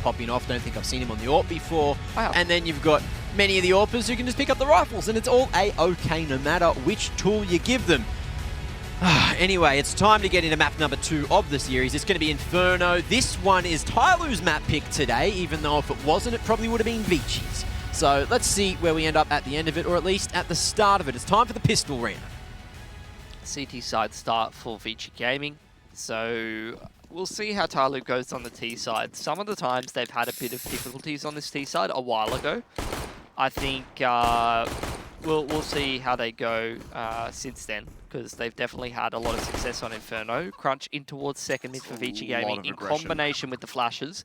popping off. Don't think I've seen him on the AWP before. Wow. And then you've got many of the AWPers who can just pick up the rifles, and it's all A-OK no matter which tool you give them. Anyway, it's time to get into map number 2 of the series. It's going to be Inferno. This one is TYLOO's map pick today, even though if it wasn't, it probably would have been ViCi's. So let's see where we end up at the end of it, or at least at the start of it. It's time for the pistol round. CT side start for ViCi Gaming. So we'll see how TYLOO goes on the T side. Some of the times they've had a bit of difficulties on this T side a while ago. I think we'll see how they go since then, because they've definitely had a lot of success on Inferno. Crunch in towards second mid for ViCi Gaming in combination with the flashes.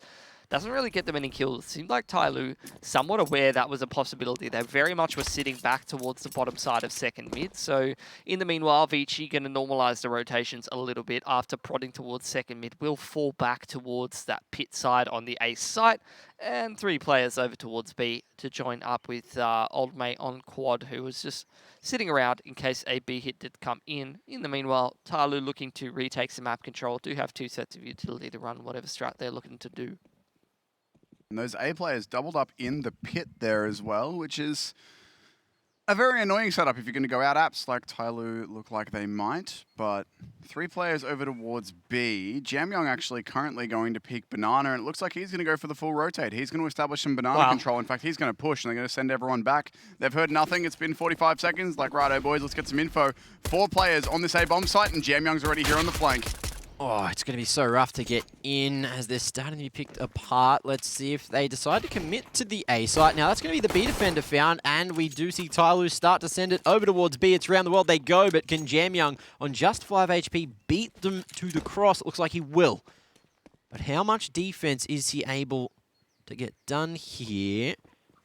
Doesn't really get them any kills. Seemed like TYLOO somewhat aware that was a possibility. They very much were sitting back towards the bottom side of second mid. So in the meanwhile, ViCi going to normalize the rotations a little bit after prodding towards second mid. Will fall back towards that pit side on the A site. And 3 players over towards B to join up with old mate on quad, who was just sitting around in case a B hit did come in. In the meanwhile, TYLOO looking to retake some map control. Do have 2 sets of utility to run whatever strat they're looking to do. And those A players doubled up in the pit there as well, which is a very annoying setup if you're going to go out apps like TYLOO look like they might. But 3 players over towards B. Jamyoung actually currently going to peek Banana, and it looks like he's going to go for the full rotate. He's going to establish some Banana control. In fact, he's going to push, and they're going to send everyone back. They've heard nothing. It's been 45 seconds. Like, righto, boys, let's get some info. 4 players on this A bomb site, and Jamyoung's already here on the flank. Oh, it's going to be so rough to get in as they're starting to be picked apart. Let's see if they decide to commit to the A site. Now, that's going to be the B defender found, and we do see TYLOO start to send it over towards B. It's around the world they go, but can Jamyoung, on just 5 HP, beat them to the cross? It looks like he will. But how much defense is he able to get done here?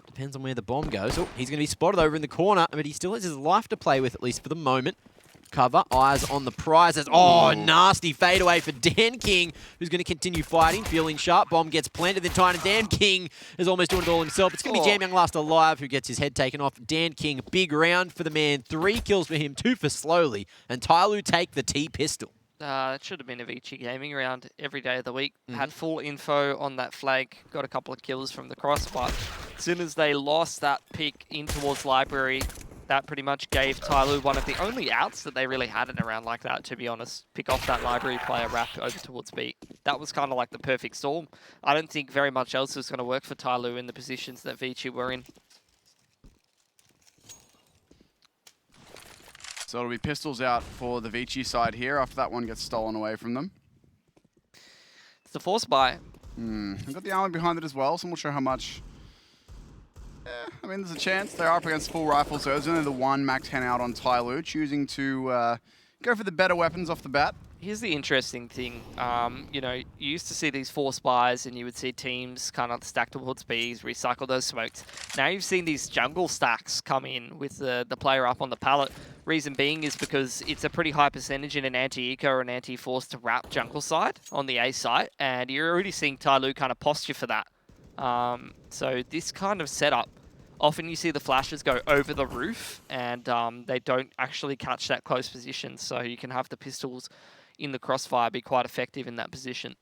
Depends on where the bomb goes. Oh, he's going to be spotted over in the corner, but he still has his life to play with, at least for the moment. Cover, eyes on the prize. Oh, nasty fadeaway for Dan King, who's going to continue fighting, feeling sharp. Bomb gets planted, then time, and Dan King is almost doing it all himself. It's going to be Jamyoung last alive, who gets his head taken off. Dan King, big round for the man. 3 kills for him, 2 for Slowly, and TYLOO take the T-pistol. It should have been a ViCi Gaming round every day of the week. Had full info on that flag, got a couple of kills from the cross, but as soon as they lost that pick in towards Library, that pretty much gave TYLOO one of the only outs that they really had in a round like that, to be honest. Pick off that Library player, wrap over towards B. That was kind of like the perfect storm. I don't think very much else was going to work for TYLOO in the positions that ViCi were in. So it'll be pistols out for the ViCi side here after that one gets stolen away from them. It's the force buy. They've got the armor behind it as well, so I'm not sure how much. I mean, there's a chance. They're up against full rifles, so there's only the 1 Mac 10 out on TYLOO, choosing to go for the better weapons off the bat. Here's the interesting thing. You know, you used to see these force buys and you would see teams kind of stack towards Bs, recycle those smokes. Now you've seen these jungle stacks come in with the player up on the pallet. Reason being is because it's a pretty high percentage in an anti-eco or an anti-force to wrap jungle side on the A site, and you're already seeing TYLOO kind of posture for that. So this kind of setup, often you see the flashes go over the roof and they don't actually catch that close position. So you can have the pistols in the crossfire be quite effective in that position.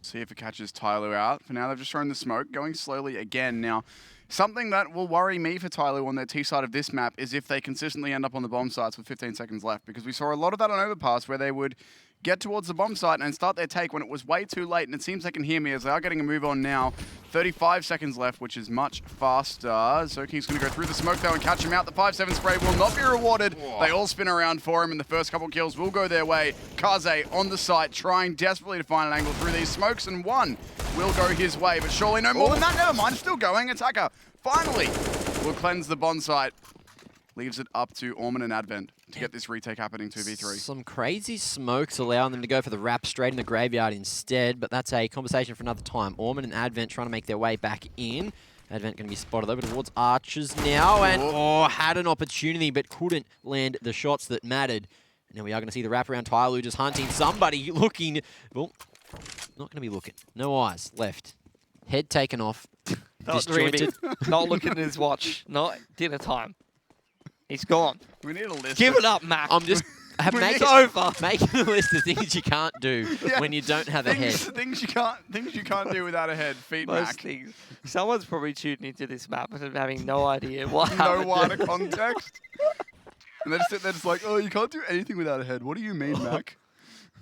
See if it catches TYLOO out. For now, they've just thrown the smoke, going slowly again. Now, something that will worry me for TYLOO on their T side of this map is if they consistently end up on the bomb sites with 15 seconds left, because we saw a lot of that on Overpass where they would get towards the bomb site and start their take when it was way too late, and it seems they can hear me as they are getting a move on now. 35 seconds left, which is much faster. Zoking's going to go through the smoke though and catch him out. The 5-7 spray will not be rewarded. Whoa. They all spin around for him, and the first couple kills will go their way. Kaze on the site, trying desperately to find an angle through these smokes, and 1 will go his way, but surely no more than that. Never mind, still going. Attacker finally will cleanse the bomb site. Leaves it up to Orman and Advent to get this retake happening 2v3. Some crazy smokes allowing them to go for the wrap straight in the graveyard instead, but that's a conversation for another time. Orman and Advent trying to make their way back in. Advent going to be spotted over towards Archers now, and had an opportunity but couldn't land the shots that mattered. And now we are going to see the wraparound. TYLOO just hunting somebody looking. Well, not going to be looking. No eyes left. Head taken off. Disjointed. Not looking at his watch. Not dinner time. He's gone. We need a list. Give it up, Mac. Make It's over. Make a list of things you can't do Yeah. when you don't have a head. Things you can't do without a head. Feed Most Mac. things. Someone's probably tuned into this map and having no idea what No happened. wider context. And they just sit there just like, oh, you can't do anything without a head. What do you mean, Mac?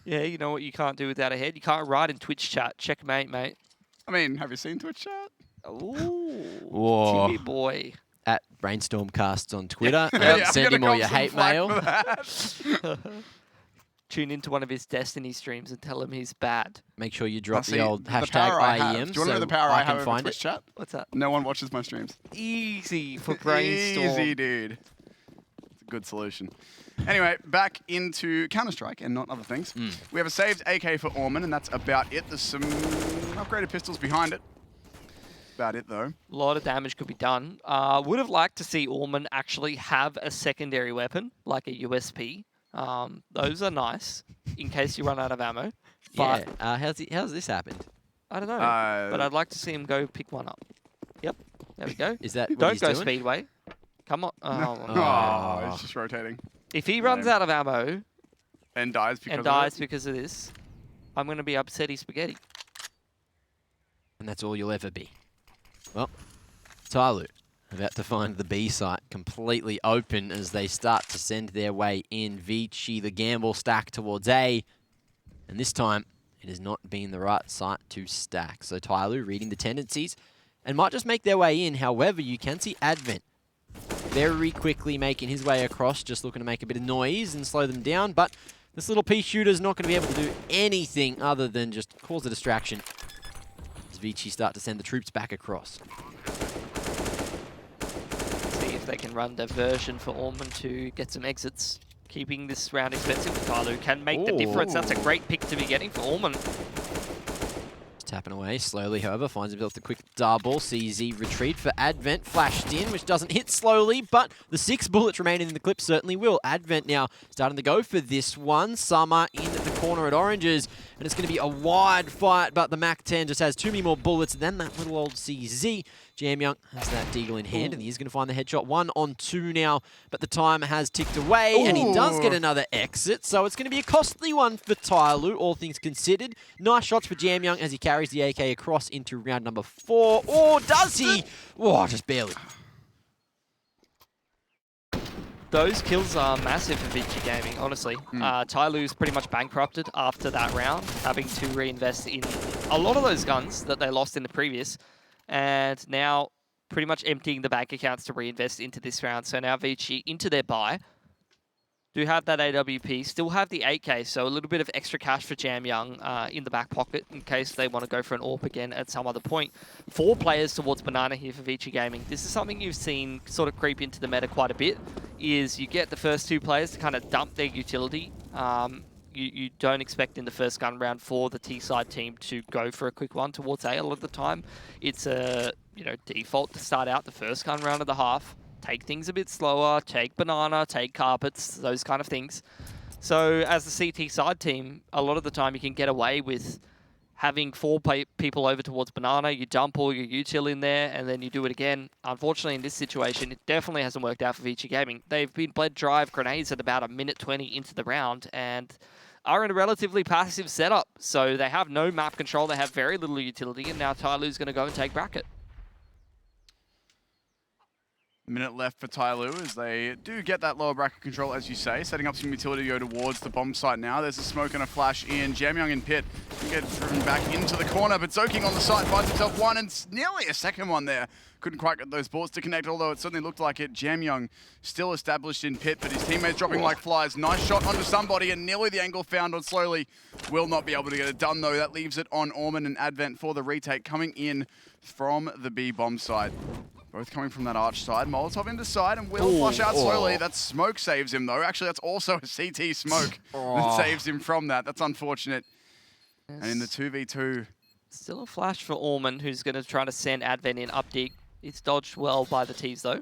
Yeah, you know what you can't do without a head? You can't write in Twitch chat. Checkmate, mate. I mean, have you seen Twitch chat? Ooh. Whoa. Timmy boy. At Brainstormcasts on Twitter. Yeah, I'm Send gonna him all cop your some hate flack mail. for that. Tune into one of his Destiny streams and tell him he's bad. Make sure you drop See, the old the hashtag power I have. IEM Do you want to know so the power I can have over find Twitch it. chat? What's that? No one watches my streams. Easy for brainstorm. Easy, dude. It's a good solution. Anyway, back into Counter-Strike and not other things. We have a saved AK for Orman, and that's about it. There's some upgraded pistols behind it. About it, though. A lot of damage could be done. Would have liked to see Orman actually have a secondary weapon, like a USP. Those are nice, in case you run out of ammo. But Yeah. How's this happened? I don't know. But I'd like to see him go pick one up. Yep. There we go. Is that what Don't he's go doing? Speedway. Come on. Oh, it's just rotating. If he runs out of ammo And dies because and of dies it. because of this, I'm going to be upsetty spaghetti. And that's all you'll ever be. Well, TYLOO about to find the B site completely open as they start to send their way in. ViCi, the gamble stack towards A. And this time, it has not been the right site to stack. So TYLOO reading the tendencies and might just make their way in. However, you can see Advent very quickly making his way across, just looking to make a bit of noise and slow them down. But this little pea shooter's not going to be able to do anything other than just cause a distraction as ViCi start to send the troops back across. See if they can run diversion for Orman to get some exits. Keeping this round expensive for TYLOO can make the difference. That's a great pick to be getting for Orman. Tapping away slowly, however, finds himself the quick double. CZ retreat for Advent, flashed in, which doesn't hit slowly, but the 6 bullets remaining in the clip certainly will. Advent now starting to go for this one. Summer in the corner at Oranges, and it's going to be a wide fight, but the MAC-10 just has too many more bullets than that little old CZ. Jam Young has that deagle in hand, and he's going to find the headshot. 1 on 2 now, but the time has ticked away, and he does get another exit, so it's going to be a costly one for TYLOO, all things considered. Nice shots for Jam Young as he carries the AK across into round number 4. Or does he? Oh, just barely. Those kills are massive for ViCi Gaming, honestly. TYLOO's pretty much bankrupted after that round, having to reinvest in a lot of those guns that they lost in the previous, and now pretty much emptying the bank accounts to reinvest into this round. So now ViCi into their buy. Do have that AWP, still have the 8K, so a little bit of extra cash for Jam Young in the back pocket in case they want to go for an AWP again at some other point. 4 players towards Banana here for ViCi Gaming. This is something you've seen sort of creep into the meta quite a bit, is you get the first 2 players to kind of dump their utility. You don't expect in the first gun round for the T-side team to go for a quick one towards A. A lot of the time, it's a default to start out the first gun round of the half. Take things a bit slower, take banana, take carpets, those kind of things. So as the CT side team, a lot of the time you can get away with having 4 people over towards banana, you dump all your util in there, and then you do it again. Unfortunately, in this situation, it definitely hasn't worked out for ViCi Gaming. They've been bled dry of grenades at about 1:20 into the round, and are in a relatively passive setup. So they have no map control, they have very little utility, and now TYLOO's going to go and take bracket. Minute left for TYLOO as they do get that lower bracket control, as you say, setting up some utility to go towards the bomb site now. There's a smoke and a flash in. Jam Young and Pit can get driven back into the corner, but Zoking on the site finds himself 1 and nearly a second one there. Couldn't quite get those bullets to connect, although it certainly looked like it. Jam Young still established in Pit, but his teammates dropping like flies. Nice shot onto somebody, and nearly the angle found on Slowly. Will not be able to get it done, though. That leaves it on Orman and Advent for the retake, coming in from the B bomb site. Both coming from that arch side. Molotov into side and will flush out slowly. That smoke saves him, though. Actually, that's also a CT smoke that saves him from that. That's unfortunate. Yes. And in the 2v2... Still a flash for Orman, who's going to try to send Advent in up deep. It's dodged well by the Ts, though.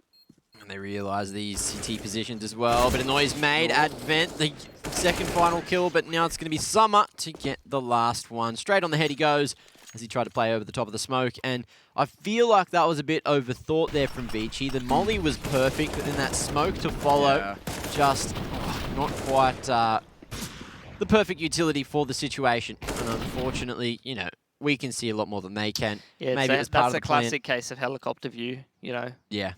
And they realise these CT positions as well. Bit of noise made. Advent, the second final kill, but now it's going to be Summer to get the last one. Straight on the head he goes as he tried to play over the top of the smoke. And I feel like that was a bit overthought there from ViCi. The molly was perfect, but then that smoke to follow just not quite the perfect utility for the situation. And unfortunately, you know, we can see a lot more than they can. Yeah, Maybe it's part of that's the a plan. classic case of helicopter view, you know, Yeah.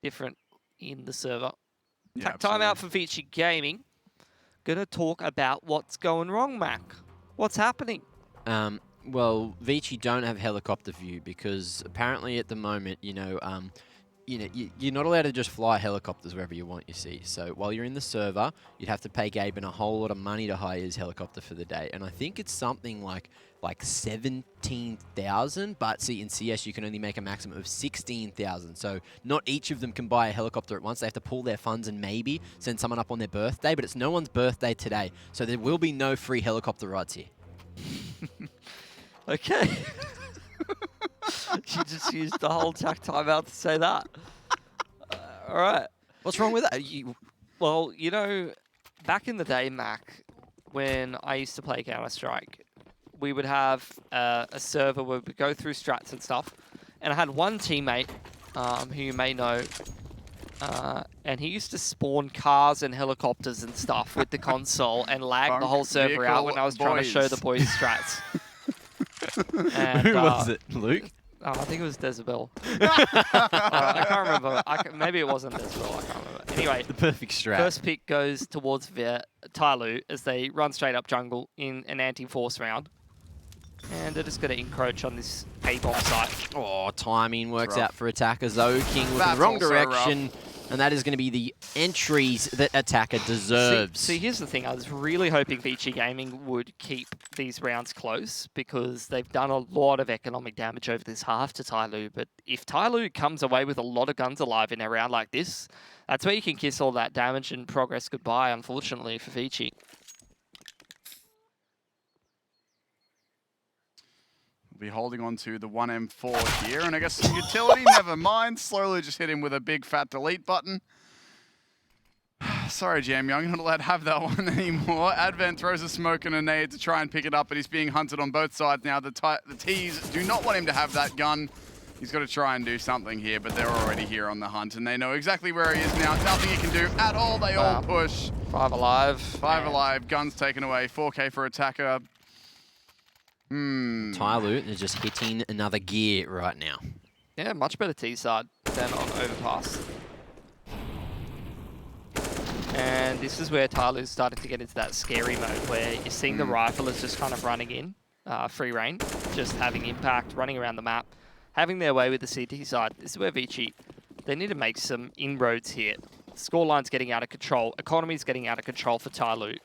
different in the server. Yeah, Time out absolutely. for ViCi Gaming. Gonna talk about what's going wrong, Mac. What's happening? Well, ViCi don't have helicopter view because apparently at the moment, you're not allowed to just fly helicopters wherever you want, you see. So while you're in the server, you'd have to pay Gaben a whole lot of money to hire his helicopter for the day. And I think it's something like 17,000, but see, in CS you can only make a maximum of 16,000. So not each of them can buy a helicopter at once. They have to pool their funds and maybe send someone up on their birthday, but it's no one's birthday today. So there will be no free helicopter rides here. Okay. You just used the whole timeout to say that. All right. What's wrong with that? Well, you know, back in the day, Mac, when I used to play Counter-Strike, we would have a server where we'd go through strats and stuff. And I had one teammate who you may know, and he used to spawn cars and helicopters and stuff with the console and lag the whole server out when I was trying to show the boys strats. And, who was it? Luke? Oh, I think it was Decibel. I can't remember. Maybe it wasn't Decibel. I can't remember. Anyway, The perfect strat. first pick goes towards TYLOO as they run straight up jungle in an anti-force round. And they're just going to encroach on this A-bomb site. Oh, timing works rough. out for Attacker. Zoe King looking That's the wrong also direction. And that is going to be the entries that Attacker deserves. See, here's the thing. I was really hoping ViCi Gaming would keep these rounds close because they've done a lot of economic damage over this half to TYLOO. But if TYLOO comes away with a lot of guns alive in a round like this, that's where you can kiss all that damage and progress goodbye, unfortunately, for ViCi. Be holding on to the 1M4 here, and I guess some utility, never mind. Slowly just hit him with a big fat delete button. Sorry, Jam Young, you're not allowed to have that one anymore. Advent throws a smoke and a nade to try and pick it up, but he's being hunted on both sides now. The T's do not want him to have that gun. He's got to try and do something here, but they're already here on the hunt, and they know exactly where he is now. Nothing he can do at all. They all push. 5 alive. 5 alive, guns taken away. 4K for Attacker. TYLOO is just hitting another gear right now. Yeah, much better T-side than on Overpass. And this is where TYLOO's starting to get into that scary mode where you're seeing the rifle is just kind of running in, free reign, just having impact, running around the map, having their way with the CT side. This is where ViCi, they need to make some inroads here. Scoreline's getting out of control. Economy's getting out of control for TYLOO.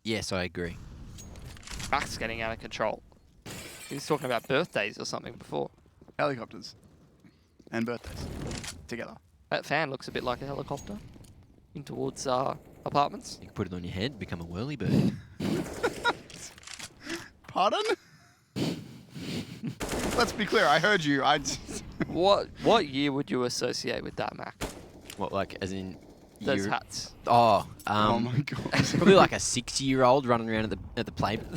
Yes, I agree. Mac's getting out of control. He was talking about birthdays or something before. Helicopters. And birthdays. Together. That fan looks a bit like a helicopter. In towards apartments. You can put it on your head, become a whirlybird. Pardon? Let's be clear, I heard you. What year would you associate with that, Mac? What, like, as in... Those hats. Oh, oh my god. probably like a 6-year-old running around at the playground.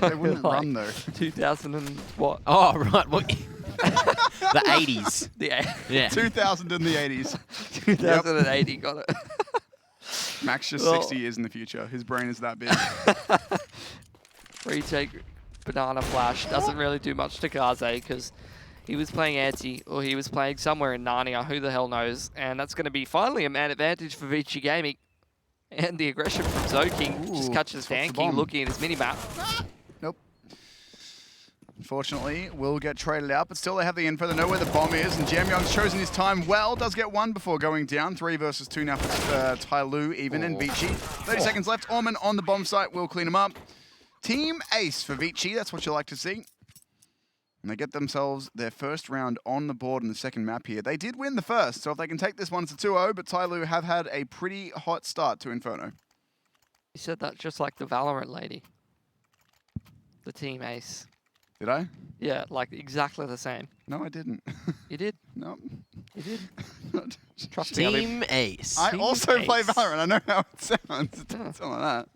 They wouldn't Like run though. 2000 and what? Oh, right. What? The 80s. Yeah. 2000 in the 80s. 2080, got it. Mac's just Well- 60 years in the future. His brain is that big. Retake Banana Flash doesn't really do much to Kaze because he was playing anti, or he was playing somewhere in Narnia, who the hell knows. And that's going to be finally a man advantage for ViCi Gaming. And the aggression from Zoking just catches what's the Vanky bomb? looking at his minimap. Nope. Unfortunately, will get traded out, but still they have the info. They know where the bomb is, and Jam Young's chosen his time well. Does get one before going down. 3 versus 2 now for TYLOO even, and ViCi. 30 seconds left. Orman on the bomb site will clean him up. Team ace for ViCi. That's what you like to see. And they get themselves their first round on the board in the second map here. They did win the first, so if they can take this one, it's a 2-0, but TYLOO have had a pretty hot start to Inferno. You said that just like the Valorant lady. The team ace. Did I? Yeah, like exactly the same. No, I didn't. You did. No. You did. Not- Trust me. Team Ace. I Team also play ace. Valorant. I know how it sounds. It Yeah. doesn't sound like that.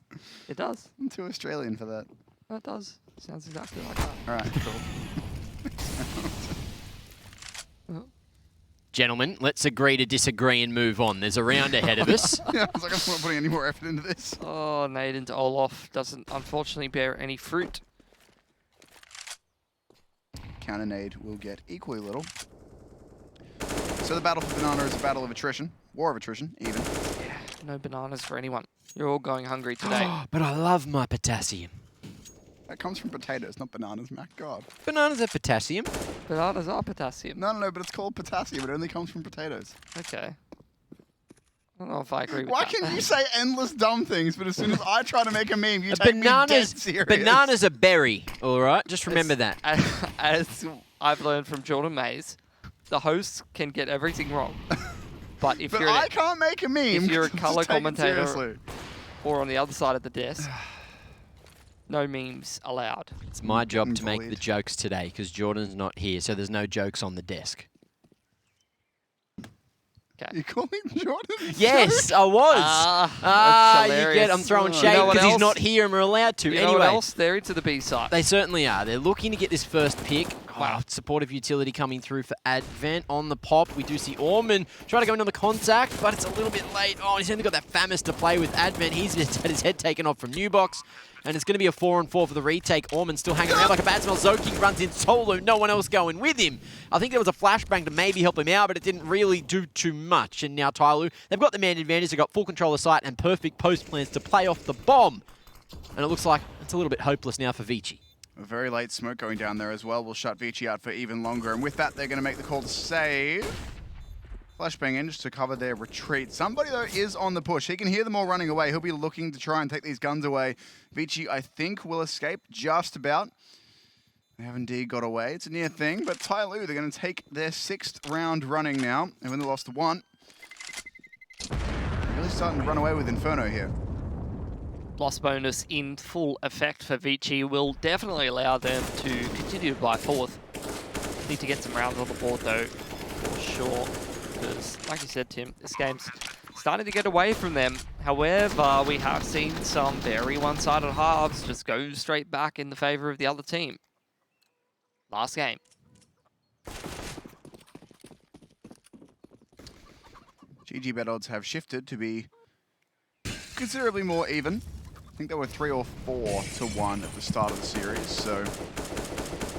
It does. I'm too Australian for that. It does. Sounds exactly like that. All right, cool. Gentlemen, let's agree to disagree and move on. There's a round ahead of us. Yeah, I was like, I'm not putting any more effort into this. Oh, nade into Olaf doesn't unfortunately bear any fruit. Counter-nade will get equally little. So the battle for Banana is a battle of attrition. War of attrition, even. Yeah, no bananas for anyone. You're all going hungry today. But I love my potassium. That comes from potatoes, not bananas, Mac. God. Bananas have potassium. Bananas are potassium. No, but it's called potassium. It only comes from potatoes. Okay. I don't know if I agree with Why that. can you say endless dumb things, but as soon as I try to make a meme, you take me dead serious? Bananas are berry, all right? Just remember that. As I've learned from Jordan Mays, the hosts can get everything wrong. But if But you're I can't make a meme. if you're a 'cause colour just take it commentator seriously. or on the other side of the desk, no memes allowed. It's my job to make the bullied. jokes today because Jordan's not here, so there's no jokes on the desk. You calling Jordan? Yes, I was. That's You hilarious. get. I'm throwing You shade know what because he's else? not here and we're allowed to. You know Anyway, what else? They're into the B side. they certainly are. They're looking to get this first pick. Wow. Oh, supportive utility coming through for Advent on the pop. We do see Orman try to go into the contact, but it's a little bit late. Oh, he's only got that Famis to play with Advent. He's just had his head taken off from Newbox. And it's going to be a 4-on-4 for the retake. Orman still hanging around like a bad smell. Zoking runs in solo. No one else going with him. I think there was a flashbang to maybe help him out, but it didn't really do too much. And now TYLOO, they've got the man advantage. They've got full control of site and perfect post plans to play off the bomb. And it looks like it's a little bit hopeless now for ViCi. A very late smoke going down there as well will shut ViCi out for even longer. And with that, they're going to make the call to save. Flashbang in just to cover their retreat. Somebody, though, is on the push. He can hear them all running away. He'll be looking to try and take these guns away. ViCi, I think, will escape just about. They have indeed got away. It's a near thing, but TYLOO, they're going to take their 6th round running now. And when they lost 1, really starting to run away with Inferno here. Loss bonus in full effect for ViCi will definitely allow them to continue to buy 4th. Need to get some rounds on the board, though, for sure. Because, like you said, Tim, this game's starting to get away from them. However, we have seen some very one-sided halves just go straight back in the favor of the other team. Last game. GG bet odds have shifted to be considerably more even. I think they were 3 or 4 to 1 at the start of the series, so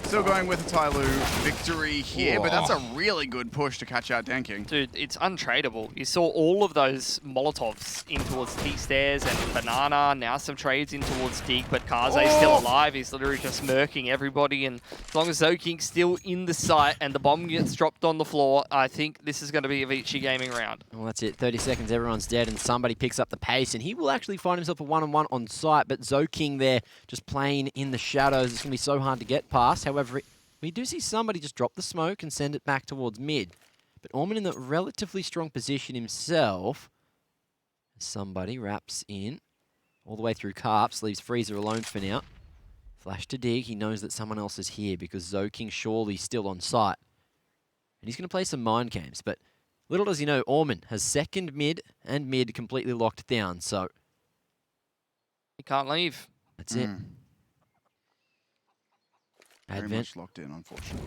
still going with a TYLOO victory here, but that's a really good push to catch out Denking. Dude, it's untradeable. You saw all of those Molotovs in towards T-Stairs and Banana, now some trades in towards Dig, but Kaze's still alive. He's literally just murking everybody, and as long as Zoking's still in the site and the bomb gets dropped on the floor, I think this is going to be a ViCi gaming round. Well, that's it. 30 seconds, everyone's dead, and somebody picks up the pace, and he will actually find himself a one-on-one on site, but Zoking there just playing in the shadows. It's going to be so hard to get past. However, we do see somebody just drop the smoke and send it back towards mid. But Orman in a relatively strong position himself. Somebody wraps in all the way through Carps, leaves Freezer alone for now. Flash to Dig. He knows that someone else is here because Zoking surely still on site. And he's going to play some mind games, but little does he know, Orman has second mid and mid completely locked down, so He can't leave. that's it. Very Advent much locked in, unfortunately.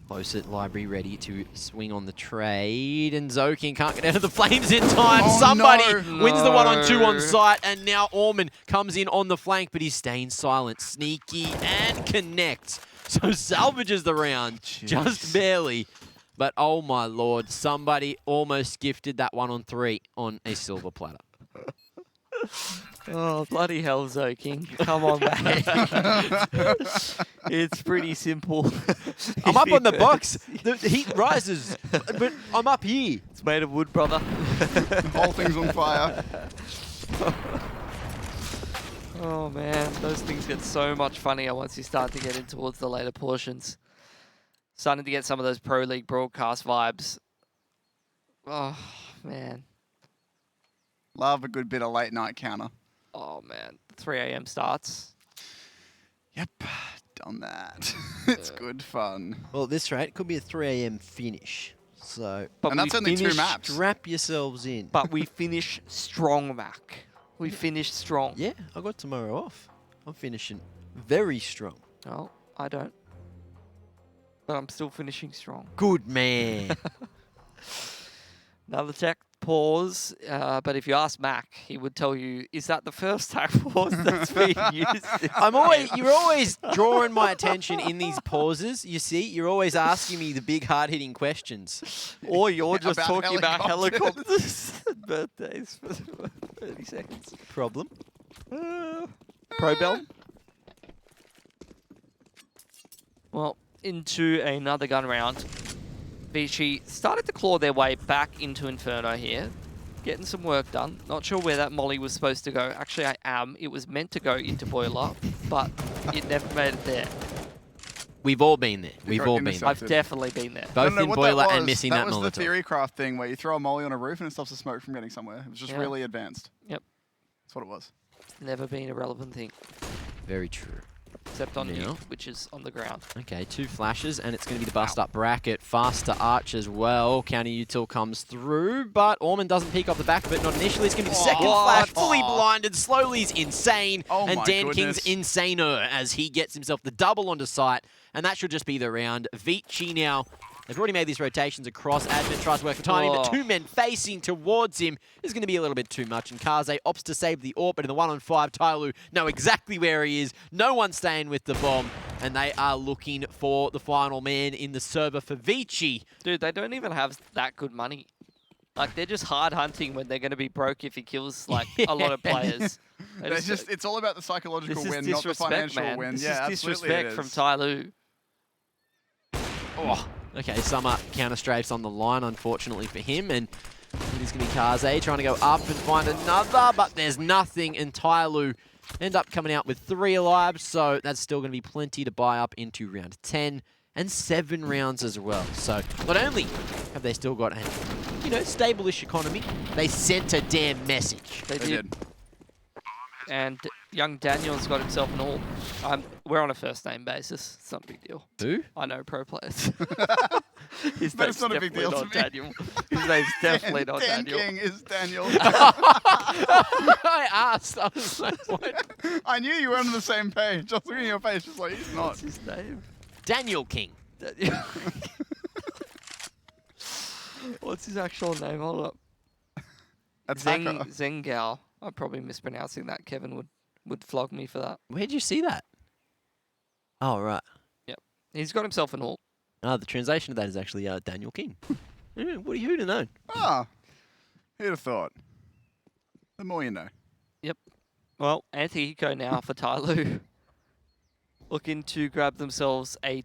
close at library, ready to swing on the trade, and Zoking can't get out of the flames in time. Oh, Somebody no. wins the 1-on-2 on No. site, and now Orman comes in on the flank, but he's staying silent. Sneaky and connects. So salvages the round, just barely. But oh my lord, somebody almost gifted that 1-on-3 on a silver platter. Oh, bloody hell, Zoking. Come on, mate. It's pretty simple. I'm up on the box. The heat rises, but I'm up here. It's made of wood, brother. The whole thing's on fire. Oh, man. Those things get so much funnier once you start to get in towards the later portions. Starting to get some of those Pro League broadcast vibes. Oh, man. Love a good bit of late night counter. Oh, man. 3 a.m. starts. Yep, done that. It's good fun. Well, at this rate, it could be a 3 a.m. finish. So But And that's we only 2 finished- maps. strap yourselves in. But we finish strong, Mac. We finished strong. Yeah, I got tomorrow off. I'm finishing very strong. No, I don't. But I'm still finishing strong. Good man. Another tech pause, but if you ask Mac, he would tell you, is that the first tech pause that's being used? You're always drawing my attention in these pauses, you see? You're always asking me the big hard-hitting questions. Or you're just About talking about helicopters. helicopters and birthdays for 30 seconds. Problem? Pro Bell. Well, into another gun round. ViCi started to claw their way back into Inferno here. Getting some work done. Not sure where that molly was supposed to go. Actually, I am. It was meant to go into Boiler, but it never made it there. We've all been there. We've all been there. I've definitely been there. Both I don't know in what Boiler that and was. missing that was the Molotov. theory craft thing where you throw a molly on a roof and it stops the smoke from getting somewhere. It was just really advanced. Yep. That's what it was. Never been a relevant thing. Very true. Except on Now. you, which is on the ground. Okay, 2 flashes, and it's going to be the bust-up bracket. Faster Arch as well. Counter util comes through, but Orman doesn't peek off the back of it. Not initially. It's going to be the second flash. Fully blinded. Slowly is insane. Oh and my Dan goodness. King's insaner as he gets himself the double onto site. And that should just be the round. ViCi now, they've already made these rotations across. Admin tries to work for timing, but 2 men facing towards him is going to be a little bit too much. And Kaze opts to save the AWP, but in the 1-on-5, TYLOO know exactly where he is. No one staying with the bomb. And they are looking for the final man in the server for ViCi. Dude, they don't even have that good money. Like, they're just hard hunting when they're going to be broke if he kills, like, a lot of players. It's all about the psychological This is win, not the disrespect, financial man. win. This Yeah, is absolutely disrespect it from is. TYLOO. Oh, okay, Summer counter strafes on the line, unfortunately for him. And it is going to be Kaze trying to go up and find another, but there's nothing. And TYLOO end up coming out with 3 alive, so that's still going to be plenty to buy up into round 10 and 7 rounds as well. So not only have they still got a, stable-ish economy, they sent a damn message. They did. And young Daniel's got himself an all. We're on a first-name basis. It's not a big deal. Who? I know pro players. His But name's it's not a big deal definitely to not me. Daniel. His name's definitely not Dan Daniel. King is Daniel. I asked. I was like, what? I knew you were on the same page. I was looking at your face, just like, he's not. What's his name? Daniel King. Daniel. What's his actual name? Hold up. That's Hacker. Zengao. I'm probably mispronouncing that. Kevin would flog me for that. Where'd you see that? Oh, right. Yep. He's got himself an all. The translation of that is actually Daniel King. Yeah, who'd have known? Ah, who'd have thought? The more you know. Yep. Well, anti-eco now for TYLOO. Looking to grab themselves a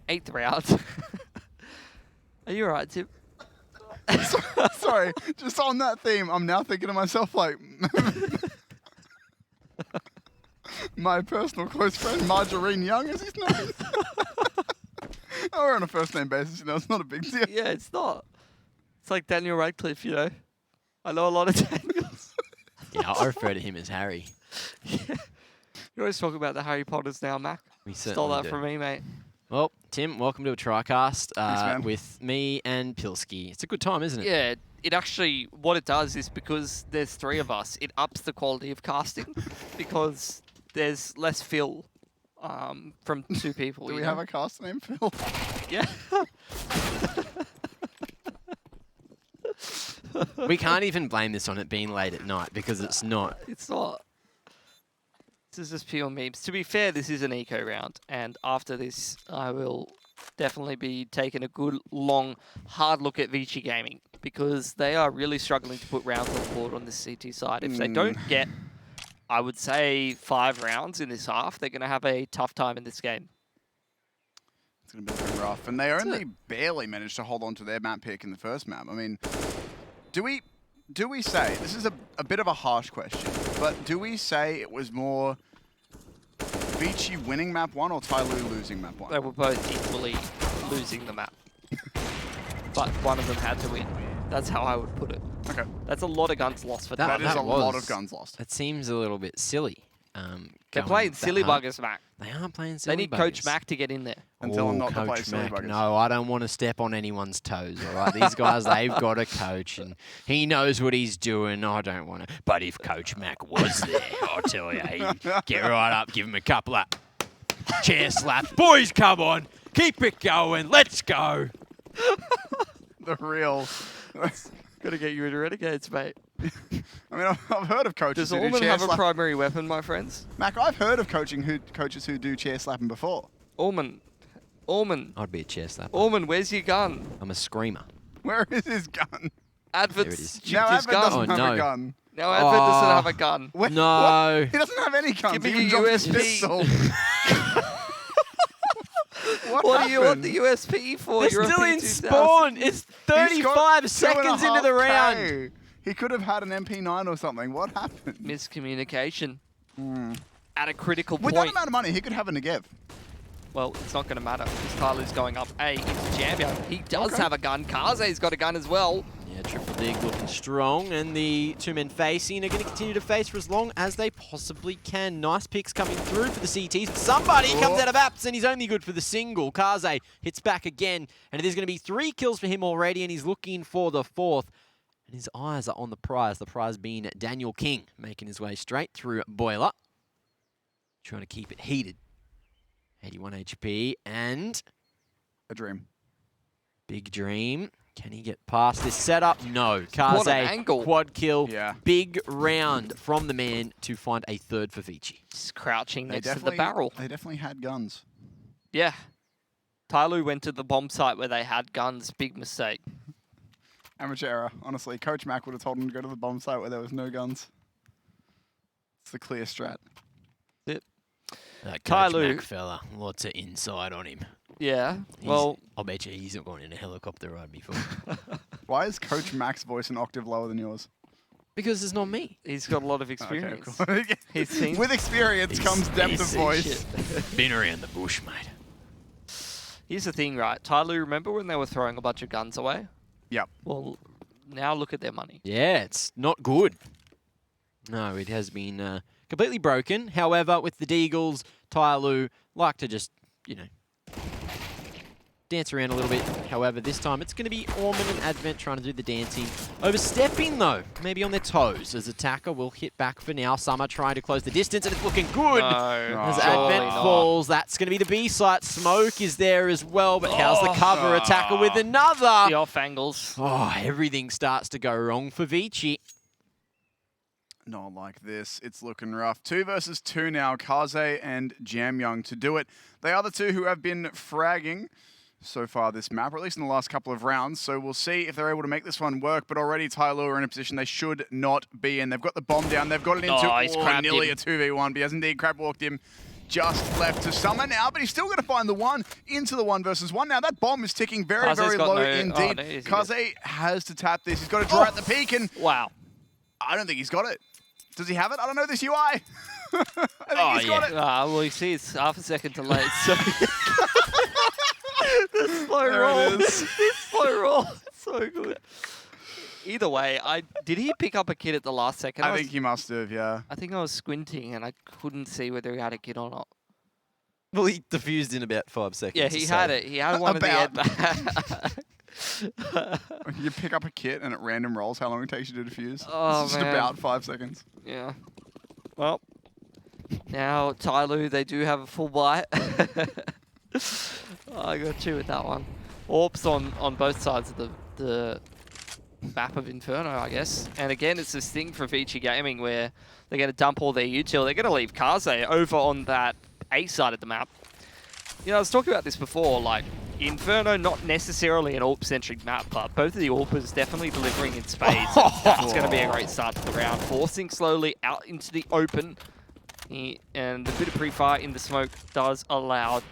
8th round. Are you alright, Tim? Sorry, just on that theme, I'm now thinking to myself, like, my personal close friend, Margarine Young, is his name? Oh, we're on a first-name basis, it's not a big deal. Yeah, it's not. It's like Daniel Radcliffe, I know a lot of Daniels. Yeah, I refer to him as Harry. Yeah. You always talk about the Harry Potters now, Mac. We Stole certainly that do. from me, mate. Well, Tim, welcome to a TriCast man. with me and Pilski. It's a good time, isn't it? Yeah, it actually, what it does is because there's 3 of us, it ups the quality of casting because there's less fill from 2 people. Do we have a cast name, Phil? Yeah. We can't even blame this on it being late at night because it's not. It's not. This is just pure memes. To be fair, this is an eco round, and after this, I will definitely be taking a good, long, hard look at ViCi Gaming because they are really struggling to put rounds on the board on this CT side. If they don't get, I would say, 5 rounds in this half, they're going to have a tough time in this game. It's going to be very rough. And they only barely managed to hold on to their map pick in the first map. I mean, do we say, this is a bit of a harsh question, but do we say it was more ViCi winning map 1 or TYLOO losing map 1? They were both equally losing the map. But one of them had to win. That's how I would put it. Okay. That's a lot of guns lost for That TYLOO. is a lot was- of guns lost. That seems a little bit silly. They're going playing that silly hard. buggers, Mac. They are playing They silly need buggers. Coach Mac to get in there. And tell them not to Coach play silly Mac. buggers. No, I don't want to step on anyone's toes, all right? These guys, they've got a coach, and he knows what he's doing. I don't want to. But if Coach Mac was there, I'll tell you, he'd get right up, give him a couple of chair slaps. Boys, come on. Keep it going. Let's go. the real. Gotta get you into Renegades, mate. I mean, I've heard of coaches Does who do Allman chair have a slap. primary weapon, my friends? Mac, I've heard of coaches who do chair slapping before. Allman, I'd be a chair slapper. where's your gun? I'm a screamer. Where is his gun? Advert's There it is. chipped Now his Advent gun. doesn't Oh, have no. a gun. Now Advent doesn't Oh. have a gun. Wait, No. what? He doesn't have any guns. Give me He even your dropped his USP. pistol. What do you want the happened? USP for? They're You're a still in P2000. spawn. It's He's got 35 seconds into the 2.5K. round. He could have had an MP9 or something. What happened? Miscommunication. At a critical With that point. amount of money, he could have a Negev. Well, it's not going to matter because Tyler's going up A into Jamio. He does Okay. have a gun. Karze's got a gun as well. Yeah, Triple Dig looking strong, and the two men facing are going to continue to face for as long as they possibly can. Nice picks coming through for the CTs. Somebody comes out of apps, and he's only good for the single. Karze hits back again, and it is going to be 3 kills for him already, and he's looking for the 4th. And his eyes are on the prize being Daniel King, making his way straight through Boiler. Trying to keep it heated. 81 HP, and A dream. Big Dream. Can he get past this setup? No. What an Karze, angle. quad kill. Yeah. Big round from the man to find a 3rd for ViCi. Just crouching They next to the definitely- barrel. They definitely had guns. Yeah. TYLOO went to the bomb site where they had guns. Big mistake. Amateur error. Honestly, Coach Mac would have told him to go to the bomb site where there was no guns. It's the clear strat. That Coach TYLOO. Mac fella, lots of insight on him. Yeah. He's- Well, I'll bet you he's not gone in a helicopter ride before. Why is Coach Mac's voice an octave lower than yours? Because it's not me. he's got a lot of experience. Okay, cool. He's seen. With experience comes depth of voice. Been around the bush, mate. Here's the thing, right? TYLOO, remember when they were throwing a bunch of guns away? Yep. Well, now look at their money. Yeah, it's not good. No, it has been completely broken. However, with the Deagles, TYLOO like to just, you know, dance around a little bit. However, this time it's going to be Orman and Advent trying to do the dancing. Overstepping, though, maybe on their toes, as Attacker will hit back for now. Summer trying to close the distance, and it's looking good. As surely Advent not. falls, that's going to be the B site. Smoke is there as well, but how's the cover? Attacker with another. The off angles. Oh, everything starts to go wrong for ViCi. Not like this. It's looking rough. 2 versus 2 now. Karze and Jamyoung to do it. They are the two who have been fragging so far this map, or at least in the last couple of rounds. So we'll see if they're able to make this one work. But already TYLOO are in a position they should not be in. They've got the bomb down. They've got it into He's crabbed nearly him. a 2v1. But he has indeed crab walked him. Just left to Summer now, but he's still going to find the 1 into the 1 versus 1. Now that bomb is ticking very, Karze's very got low no- indeed. no, he's Karze has to tap this. He's got to draw out the peak, and Wow. I don't think he's got it. Does he have it? I don't know this UI. I think he's got it. Well, you see, it's half a second delayed. So the slow There roll. it is. This slow roll. So good. Either way, did he pick up a kid at the last second? I think he must have, yeah. I think I was squinting and I couldn't see whether he had a kid or not. Well, he diffused in about 5 seconds. Yeah, he had it. He had one of the About. head. You pick up a kit and at random rolls how long it takes you to defuse. Oh, it's just man. about 5 seconds. Yeah. Well, now TYLOO, they do have a full bite. I got you with that one. Orps on both sides of the map of Inferno, I guess. And again, it's this thing for ViCi Gaming where they're going to dump all their util. They're going to leave Karze over on that A side of the map. You know, I was talking about this before, like, Inferno, not necessarily an AWP-centric map, but both of the AWPers definitely delivering in spades. And that's going to be a great start to the round. Forcing slowly out into the open. And a bit of pre-fire in the smoke does allow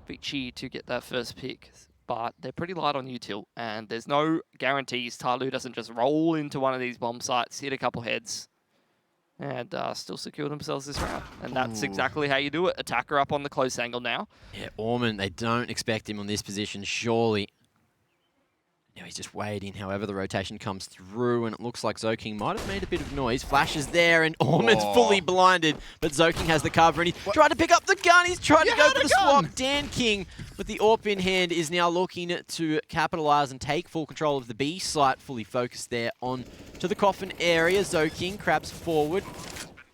ViCi to get that first pick. But they're pretty light on util, and there's no guarantees TYLOO doesn't just roll into one of these bomb sites, hit a couple heads, and still secure themselves this round. And that's exactly how you do it. Attacker up on the close angle now. Yeah, Orman, they don't expect him on this position, surely. Now he's just waiting, however the rotation comes through, and it looks like Zoking might have made a bit of noise. Flash is there, and Orman's fully blinded, but Zoking has the cover, and he's trying to pick up the gun. He's trying to go for the swap. Dan King, with the AWP in hand, is now looking to capitalize and take full control of the B site, fully focused there on to the coffin area. Zoking crabs forward,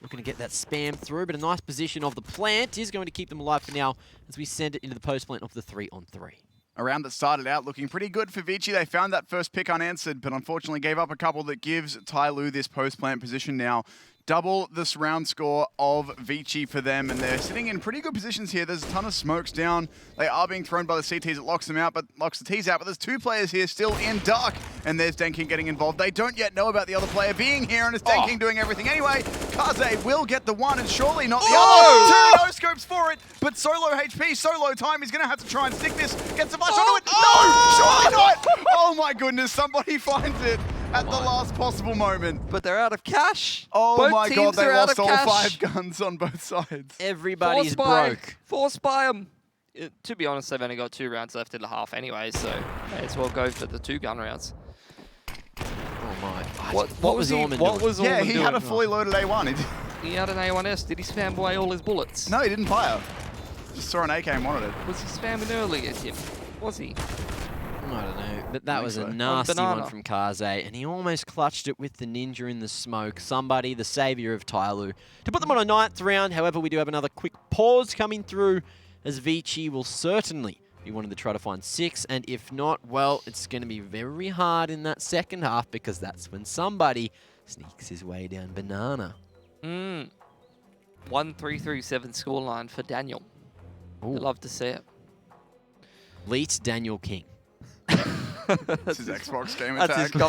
looking to get that spam through, but a nice position of the plant is going to keep them alive for now as we send it into the post plant of the 3-on-3. A round that started out looking pretty good for ViCi. They found that first pick unanswered, but unfortunately gave up a couple that gives TYLOO this post-plant position now. Double this round score of ViCi for them, and they're sitting in pretty good positions here. There's a ton of smokes down. They are being thrown by the CTs. It locks them out, but locks the Ts out. But there's two players here still in dark, and there's Denking getting involved. They don't yet know about the other player being here, and it's Denking doing everything anyway. Kaze will get the one, and surely not the other. Two no-scopes for it, but solo HP, solo time. He's going to have to try and stick this. Gets the flash onto it. No, surely not. Oh my goodness, somebody finds it at the last possible moment. But they're out of cash. Oh Both my god, teams they are out lost of all cash. 5 guns on both sides. Everybody's broke. Forced by them. To be honest, they've only got 2 rounds left in the half anyway, so may as well go for the 2 gun rounds. Oh my. What was Orman What doing? was Orman He doing? had a fully loaded A1. He had an A1S. Did he spam away all his bullets? No, he didn't fire. Just saw an AK and wanted it. Was he spamming early at him? Was he? I don't know, but that was a so. nasty one Banana. from Kaze, and he almost clutched it with the ninja in the smoke. Somebody, the saviour of TYLOO, to put them on a 9th round. However, we do have another quick pause coming through, as ViCi will certainly be wanting to try to find 6, and if not, well, it's going to be very hard in that second half, because that's when somebody sneaks his way down banana. 1-3-3-7 scoreline for Daniel. Ooh. I'd love to see it. Leet Daniel King. That's his Xbox game That's attack. his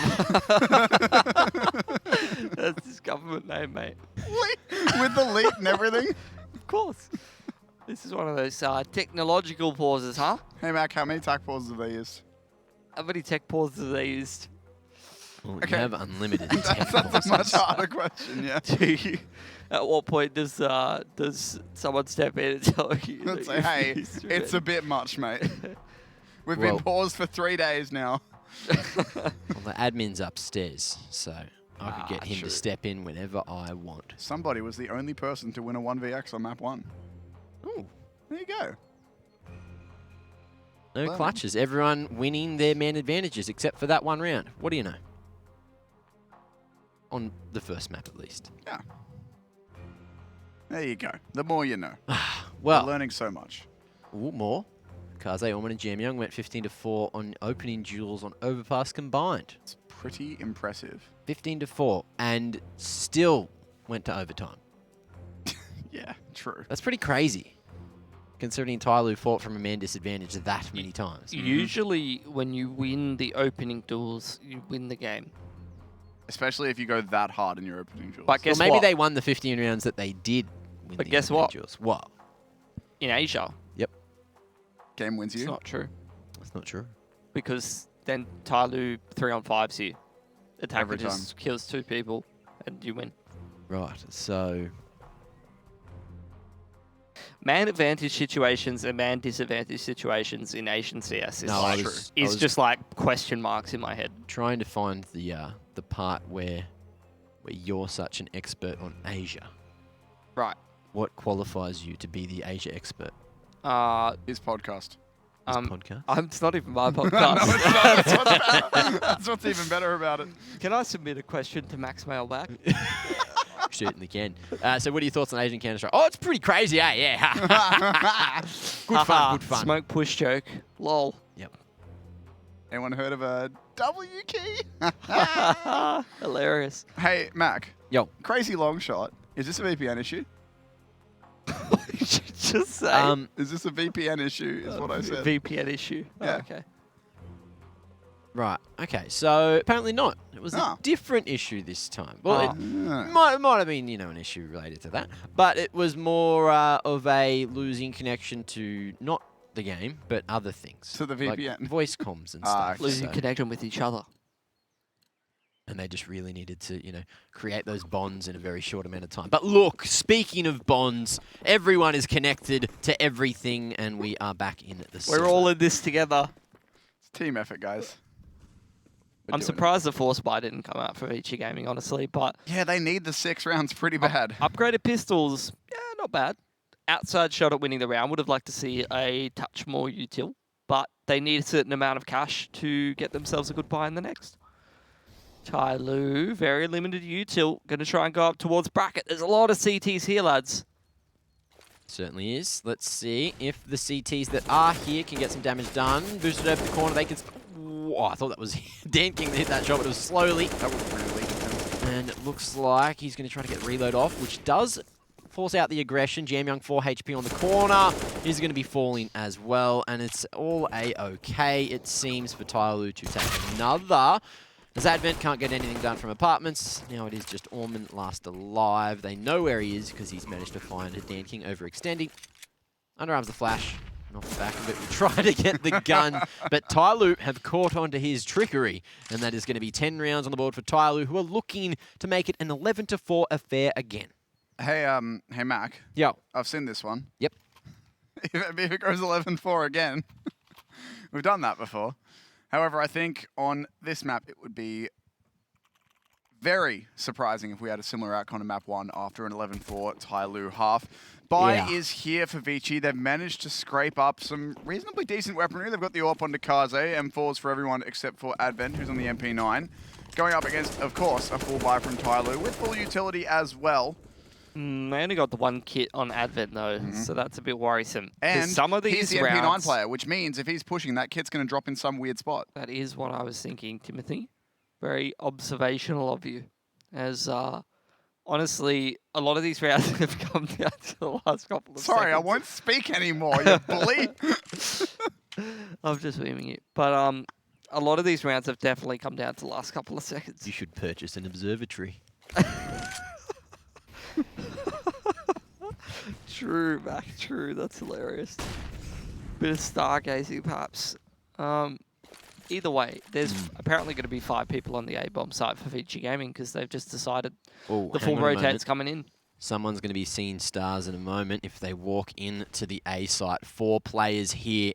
That's his government name, mate. With the leak and everything. Of course. This is one of those technological pauses, huh? Hey Mac, how many tac pauses have they used? How many tech pauses have they used? Well, Okay. You have unlimited tech That's a much pauses. harder question, yeah. Do you, at what point does someone step in and tell you? Let's that say, you've hey, used it's it? a bit much, mate. We've Well- been paused for 3 days now. Well, the admin's upstairs, so I could get him true. to step in whenever I want. Somebody was the only person to win a 1vx on map 1. Ooh. There you go. No Learning. clutches. Everyone winning their man advantages except for that one round. What do you know? On the first map, at least. Yeah. There you go. The more you know. Well, We're learning so much. ooh, more. Kaze, Orman, and Jam Young went 15-4 on opening duels on Overpass combined. It's pretty impressive. 15-4, and still went to overtime. Yeah, true. That's pretty crazy, considering TYLOO fought from a man disadvantage that many times. Usually, when you win the opening duels, you win the game. Especially if you go that hard in your opening duels. But Well, guess maybe what? they won the 15 rounds that they did win But the guess opening what? duels. What? In Asia, Game wins it's you. not true. That's not true. Because then TYLOO 3-on-5s you. Attacker Every just kills 2 people and you win. Right, so... Man advantage situations and man disadvantage situations in Asian CS is, No, like, I was just like question marks in my head. trying to find the part where you're such an expert on Asia. Right. What qualifies you to be the Asia expert? His podcast. This podcast? It's not even my No, podcast. it's not. That's what's even better about it. Can I submit a question to Max Mailback? Certainly can. So what are your thoughts on Asian Counter-Strike? Oh, it's pretty crazy, eh? Yeah. Good fun, good fun. Smoke push joke. Lol. Yep. Anyone heard of a W key? Hilarious. Hey, Mac. Yo. Crazy long shot. Is this a VPN issue? Just say. Is this a VPN issue? Is what I said. VPN issue. Yeah. Oh, okay. Right. Okay. So apparently not. It was Ah. a different issue this time. Well, it Ah. might have been, an issue related to that, but it was more of a losing connection to not the game, but other things. To the like VPN. voice comms and Ah, stuff. Losing so- connection with each other. and they just really needed to, create those bonds in a very short amount of time. But look, speaking of bonds, everyone is connected to everything, and we are back in the We're server. all in this together. It's team effort, guys. We're I'm doing it. surprised the Force Buy didn't come out for ViCi Gaming, honestly, but Yeah, they need the 6 rounds pretty bad. upgraded pistols, yeah, not bad. Outside shot at winning the round. Would have liked to see a touch more util, but they need a certain amount of cash to get themselves a good buy in the next. TYLOO, very limited util. Going to try and go up towards bracket. There's a lot of CTs here, lads. Certainly is. Let's see if the CTs that are here can get some damage done. Boosted over the corner, they can... Oh, I thought that was Dan King that hit that shot, but it was slowly. That was really good. And it looks like he's going to try to get reload off, which does force out the aggression. Jam Young 4 HP on the corner. He's going to be falling as well, and it's all A-okay, it seems, for TYLOO to take another. As Advent can't get anything done from apartments, now it is just Orman last alive. They know where he is because he's managed to find a Dan King overextending. Underarms the flash, and off the back of it, we try to get the gun, but TYLOO have caught onto his trickery, and that is going to be 10 rounds on the board for TYLOO, who are looking to make it an 11-4 affair again. Hey, hey Mac. Yo. I've seen this one. Yep. If it goes 11-4 again, we've done that before. However, I think on this map, it would be very surprising if we had a similar outcome to map 1 after an 11-4 TYLOO half. Bai is here for ViCi. They've managed to scrape up some reasonably decent weaponry. They've got the AWP onto Kaze, M4s for everyone except for Advent, who's on the MP9. Going up against, of course, a full buy from TYLOO with full utility as well. They only got the one kit on Advent though, so that's a bit worrisome. And some of these he's the rounds, MP9 player, which means if he's pushing, that kit's going to drop in some weird spot. That is what I was thinking, Timothy. Very observational of you. As honestly, a lot of these rounds have come down to the last couple of seconds. Sorry, I won't speak anymore, you bully. I'm just memeing you. But a lot of these rounds have definitely come down to the last couple of seconds. You should purchase an observatory. True, Mac, true. That's hilarious. Bit of stargazing, perhaps. Either way, there's apparently going to be 5 people on the A-bomb site for ViCi Gaming because they've just decided the full rotate's coming in. Someone's going to be seeing stars in a moment if they walk into the A site. 4 players here.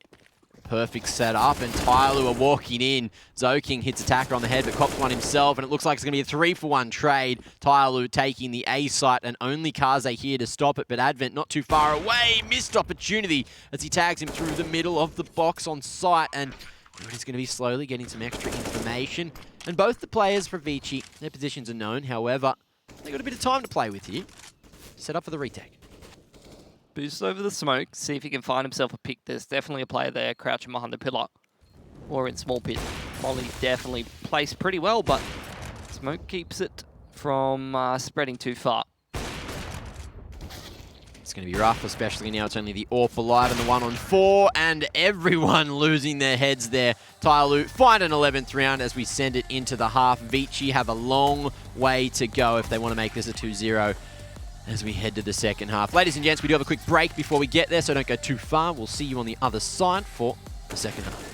Perfect setup, and TYLOO are walking in. Zoking hits attacker on the head, but cops one himself, and it looks like it's going to be a 3-for-1 trade. TYLOO taking the A site, and only Kaze here to stop it, but Advent not too far away. Missed opportunity as he tags him through the middle of the box on site, and he's going to be slowly getting some extra information. And both the players for ViCi, their positions are known. However, they've got a bit of time to play with here. Set up for the retake. Boost over the smoke, see if he can find himself a pick. There's definitely a player there crouching behind the pillar or in small pit. Molly definitely placed pretty well, but smoke keeps it from spreading too far. It's going to be rough, especially now it's only the AWP alive and the 1-on-4, and everyone losing their heads there. TYLOO find an 11th round as we send it into the half. ViCi have a long way to go if they want to make this a 2-0. As we head to the second half. Ladies and gents, we do have a quick break before we get there, so don't go too far. We'll see you on the other side for the second half.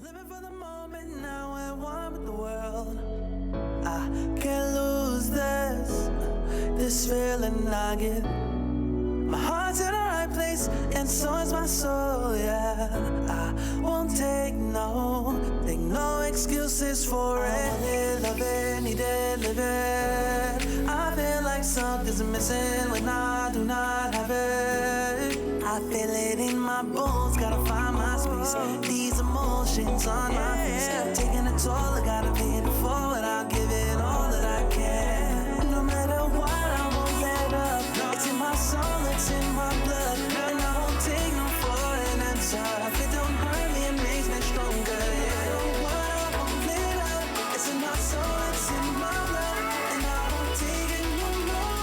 Living for the moment, now we're one with the world. I can't lose this feeling I get. My heart's in the right place, and so is my soul, yeah. I won't take no excuses for it. Love it, need it, live it. I feel like something's missing when I do not have it. I feel it in my bones, gotta find my space. These emotions on my face, taking a toll, I gotta pay it forward. I'll give it all that I can. No matter what, I won't let up. It's in my soul, it's in my blood, and I won't take no for an answer. If it don't hurt me, it makes me stronger. Yeah. No matter what, I won't let up. It's in my soul, it's in my blood, and I won't take it no more.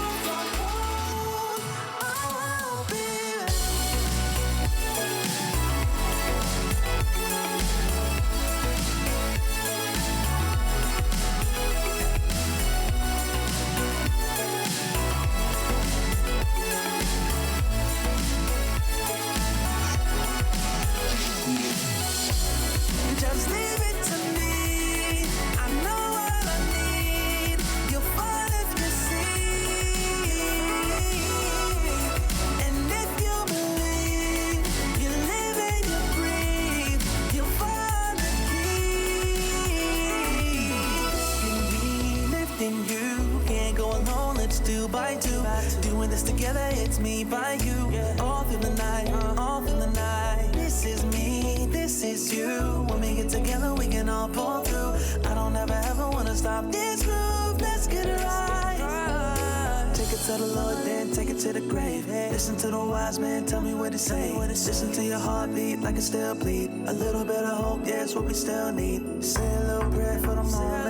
Oh, baby. I do. Doing this together, it's me by you. All through the night, all through the night. This is me, this is you. When we get together, we can all pull through. I don't ever wanna stop this groove. Let's get it right. Take it to the Lord, then take it to the grave. Listen to the wise man, tell me what to say. Listen to your heartbeat like it still bleed. A little bit of hope, yeah, it's what we still need. Say a little prayer for the moment.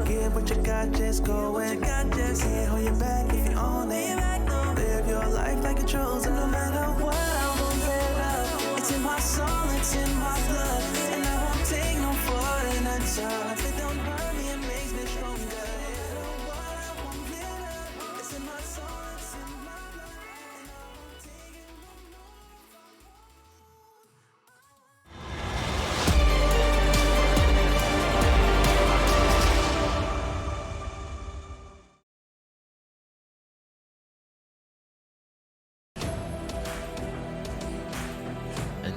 Give what you got, just go and can't hold you back if you own it. Live your life like a chosen, no matter what, I won't let up. It's in my soul, it's in my blood, and I won't take no for an answer. If it don't hurt me, it makes me stronger.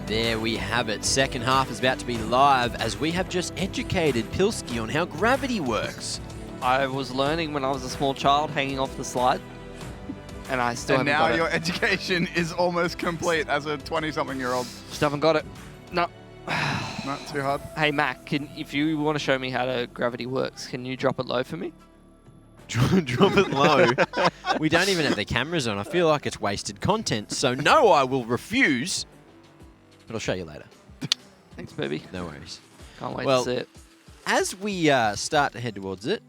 There we have it. Second half is about to be live as we have just educated Pilski on how gravity works. I was learning when I was a small child hanging off the slide. And I still And haven't now got your it. education is almost complete as a 20-something-year-old. Just haven't got it. No. Not too hard. Hey, Mac, if you want to show me how gravity works, can you drop it low for me? Drop it low. We don't even have the cameras on. I feel like it's wasted content. So no, I will refuse. But I'll show you later. Thanks, baby. No worries. Can't wait Well, to see it. As we start to head towards it,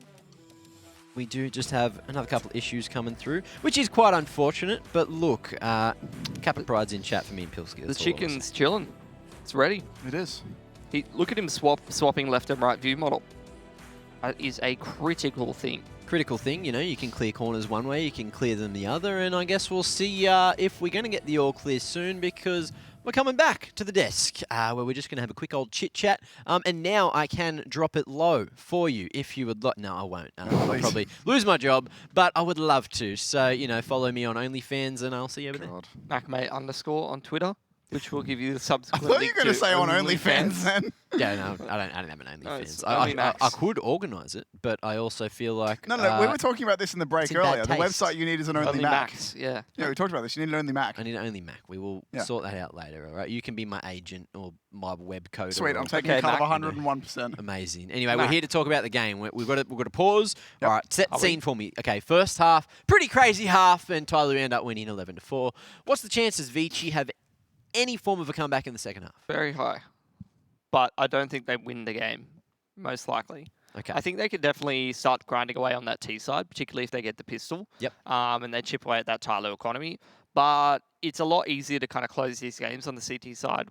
we do just have another couple of issues coming through, which is quite unfortunate. But look, Captain Pride's in chat for me and Pilski. The chicken's chilling. It's ready. It is. Look at him swapping left and right view model. That is a critical thing. Critical thing, you know, you can clear corners one way, you can clear them the other, and I guess we'll see if we're going to get the all clear soon, because we're coming back to the desk where we're just going to have a quick old chit-chat. And now I can drop it low for you if you would like. No, I won't. I'll probably lose my job, but I would love to. So, you know, follow me on OnlyFans and I'll see you over there. MacMate_ on Twitter, which will give you the subsequent I thought you link were going to to say on OnlyFans then. Yeah, no, I don't have an it's OnlyFans. only Max. I could organise it, but I also feel like... No, we were talking about this in the break it's in bad earlier. The taste. website you need is an Only Mac. Max, yeah. Yeah, we talked about this. You need an Only Mac. I need an Only Mac. We will sort that out later, all right? You can be my agent or my web coder. Sweet, I'm taking Okay, a cut of Mac. 101%. Amazing. Anyway, Mac. we're here to talk about the game. We've got to pause. Yep. All right, set Are scene we? for me. Okay, first half, pretty crazy half, and TYLOO end up winning 11-4. What's the chances ViCi have any form of a comeback in the second half? Very high. But I don't think they win the game, most likely. Okay. I think they could definitely start grinding away on that T side, particularly if they get the pistol. Yep. And they chip away at that TYLOO economy. But it's a lot easier to kind of close these games on the CT side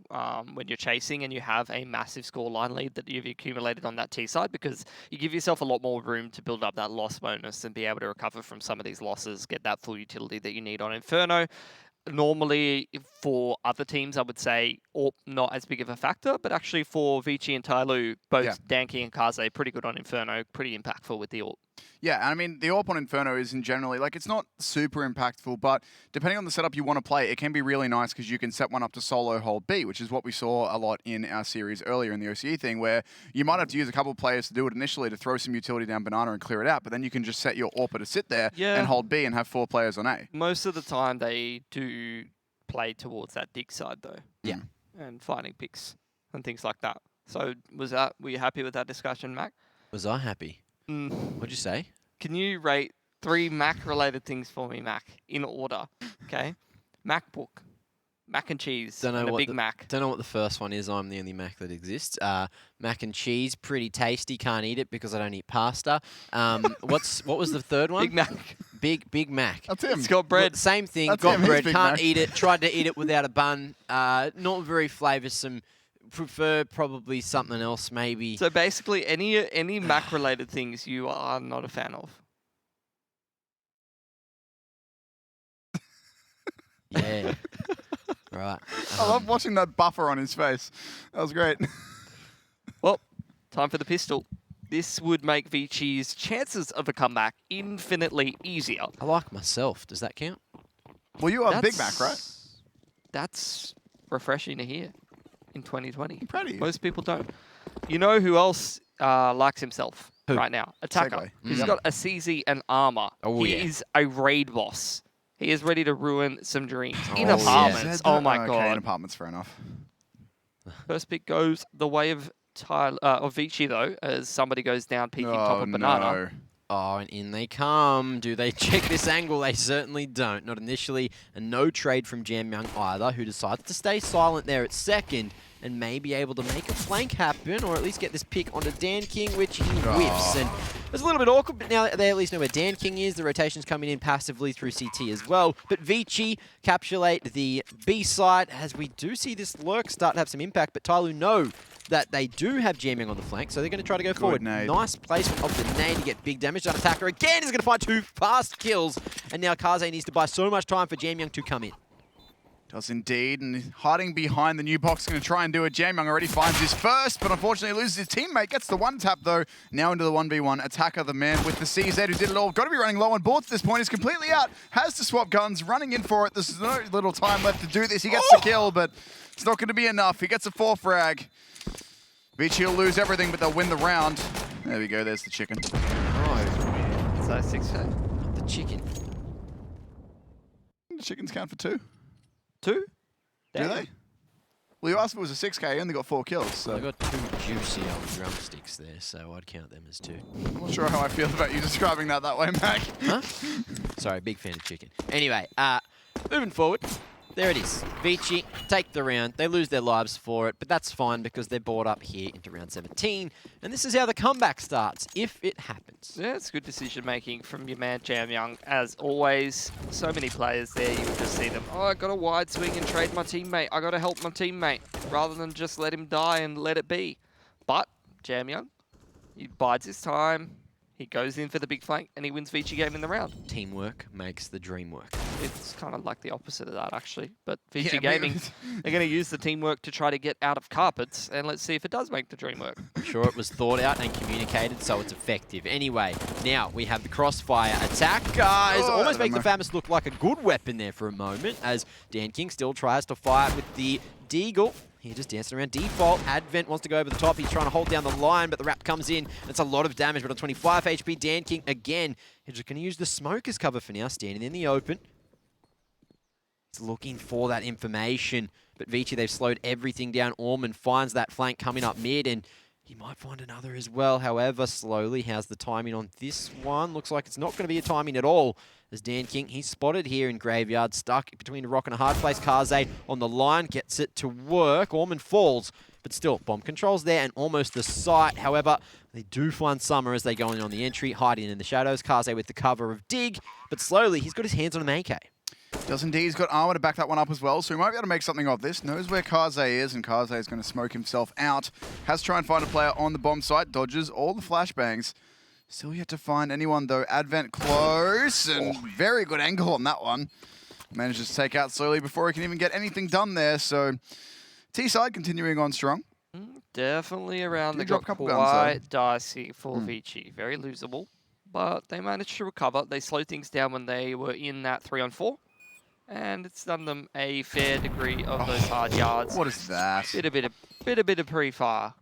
when you're chasing and you have a massive scoreline lead that you've accumulated on that T side, because you give yourself a lot more room to build up that loss bonus and be able to recover from some of these losses, get that full utility that you need on Inferno. Normally, for other teams, I would say not as big of a factor, but actually for ViCi and TYLOO, both Danke and Kaze, pretty good on Inferno, pretty impactful with the AWP. Yeah, and I mean, the AWP on Inferno is in generally, like, it's not super impactful, but depending on the setup you want to play, it can be really nice because you can set one up to solo hold B, which is what we saw a lot in our series earlier in the OCE thing, where you might have to use a couple of players to do it initially to throw some utility down Banana and clear it out, but then you can just set your AWPer to sit there and hold B and have 4 players on A. Most of the time, they do play towards that dig side, though. Yeah. And finding picks and things like that. So were you happy with that discussion, Mac? Was I happy? What'd you say? Can you rate 3 Mac-related things for me, Mac, in order? Okay. MacBook, mac and cheese, and a Big Mac. Don't know what the first one is. I'm the only Mac that exists. Mac and cheese, pretty tasty. Can't eat it because I don't eat pasta. What was the third one? Big Mac. Big Mac. That's him. It's got bread. Same thing. That's got him, he's bread. Big Can't Mac. eat it. Tried to eat it without a bun. Not very flavoursome. Prefer probably something else, maybe. So basically, any Mac-related things you are not a fan of. Yeah. Right. I love watching that buffer on his face. That was great. Well, time for the pistol. This would make ViCi's chances of a comeback infinitely easier. I like myself. Does that count? Well, you are Big Mac, right? That's refreshing to hear in 2020. I'm proud of you. Most people don't. You know who else likes himself? Who? right now. Attacker. Segue. He's Yep. got a CZ and armor. Oh, he yeah. is a raid boss. He is ready to ruin some dreams. In Oh, apartments. yeah. Oh my Okay, god. in apartments, fair enough. First pick goes the way of ViCi though, as somebody goes down peeking top of banana. No. Oh, and in they come. Do they check this angle? They certainly don't. Not initially, and no trade from Jam Young either, who decides to stay silent there at second and may be able to make a flank happen, or at least get this pick onto Dan King, which he whiffs. And it's a little bit awkward, but now they at least know where Dan King is. The rotation's coming in passively through CT as well. But ViCi capsulate the B site, as we do see this lurk start to have some impact, but TYLOO know that they do have jamming on the flank, so they're going to try to go forward. Nade. Nice placement of the nade to get big damage on attacker. Again, he's going to find 2 fast kills, and now Kaze needs to buy so much time for Jam Young to come in. Does indeed, and hiding behind the new box, going to try and do it. Jam Young already finds his first, but unfortunately loses his teammate. Gets the one tap though. Now into the 1v1. Attacker, the man with the CZ who did it all. Got to be running low on boards at this point. He's completely out. Has to swap guns. Running in for it. There's no little time left to do this. He gets the kill, but it's not going to be enough. He gets a 4 frag. ViCi will lose everything, but they'll win the round. There we go. There's the chicken. Oh, So 6K. not the chicken. The chickens count for 2. 2? Do Damn. they? Well, you asked if it was a 6K. He only got 4 kills. So. I got 2 juicy old drumsticks there, so I'd count them as 2. I'm not sure how I feel about you describing that way, Mac. Huh? Sorry, big fan of chicken. Anyway, moving forward, there it is. ViCi take the round. They lose their lives for it, but that's fine because they're brought up here into round 17, and this is how the comeback starts, if it happens. Yeah, it's good decision making from your man Jam Young. As always, so many players there, you would just see them, oh, I got a wide swing and trade my teammate. I got to help my teammate, rather than just let him die and let it be. But Jam Young, he bides his time. He goes in for the big flank and he wins ViCi game in the round. Teamwork makes the dream work. It's kind of like the opposite of that, actually. But Yeah, ViCi Gaming, they're going to use the teamwork to try to get out of carpets, and let's see if it does make the dream work. I'm sure it was thought out and communicated, so it's effective. Anyway, now we have the crossfire attack. Almost make the FAMAS look like a good weapon there for a moment, as Dan King still tries to fire with the Deagle. He just dancing around default. Advent wants to go over the top. He's trying to hold down the line, but the wrap comes in. It's a lot of damage, but on 25 HP, Dan King again. He's just going to use the smoke as cover for now, standing in the open. He's looking for that information, but ViCi, they've slowed everything down. Orman finds that flank coming up mid, and he might find another as well. However, slowly, how's the timing on this one? Looks like it's not going to be a timing at all. As Dan King, he's spotted here in Graveyard, stuck between a rock and a hard place. Kaze on the line, gets it to work. Orman falls, but still, bomb controls there and almost the site. However, they do find Summer as they go in on the entry, hiding in the shadows. Kaze with the cover of Dig, but slowly, he's got his hands on an AK. Does indeed. He's got armor to back that one up as well, so he might be able to make something of this. Knows where Kaze is, and Kaze is going to smoke himself out. Has to try and find a player on the bomb site. Dodges all the flashbangs. Still yet to find anyone, though. Advent close, and very good angle on that one. Manages to take out slowly before he can even get anything done there, so T-side continuing on strong. Definitely around Did the drop got a couple guns, quite dicey for ViCi. Very losable, but they managed to recover. They slowed things down when they were in that 3-on-4. And it's done them a fair degree of those hard yards. What is that? Bit of pre-fire.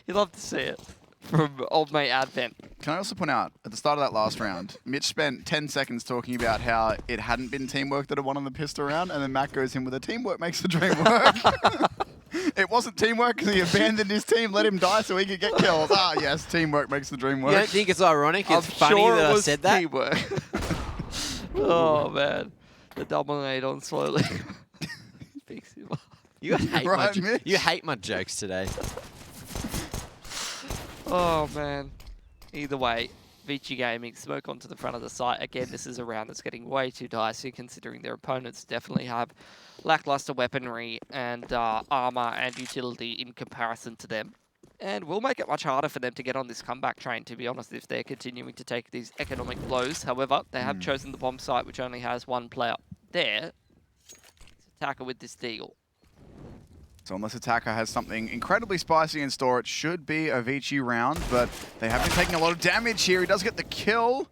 You love to see it from old mate Advent. Can I also point out, at the start of that last round, Mitch spent 10 seconds talking about how it hadn't been teamwork that had won on the pistol round, and then Matt goes in with a teamwork makes the dream work. It wasn't teamwork because he abandoned his team, let him die so he could get kills. Ah, yes, teamwork makes the dream work. You don't think it's ironic? It's I'm funny sure that it I was said that? teamwork. Oh man, the dominate on slowly. Picks him up. You hate, Right, Mitch? you hate my jokes today. Oh man. Either way, ViCi Gaming smoke onto the front of the site. Again, this is a round that's getting way too dicey considering their opponents definitely have lackluster weaponry and armor and utility in comparison to them. And will make it much harder for them to get on this comeback train, to be honest, if they're continuing to take these economic blows. However, they have chosen the bomb site, which only has one player there. It's Attacker with this Deagle. So unless Attacker has something incredibly spicy in store, it should be a ViCi round, but they have been taking a lot of damage here. He does get the kill.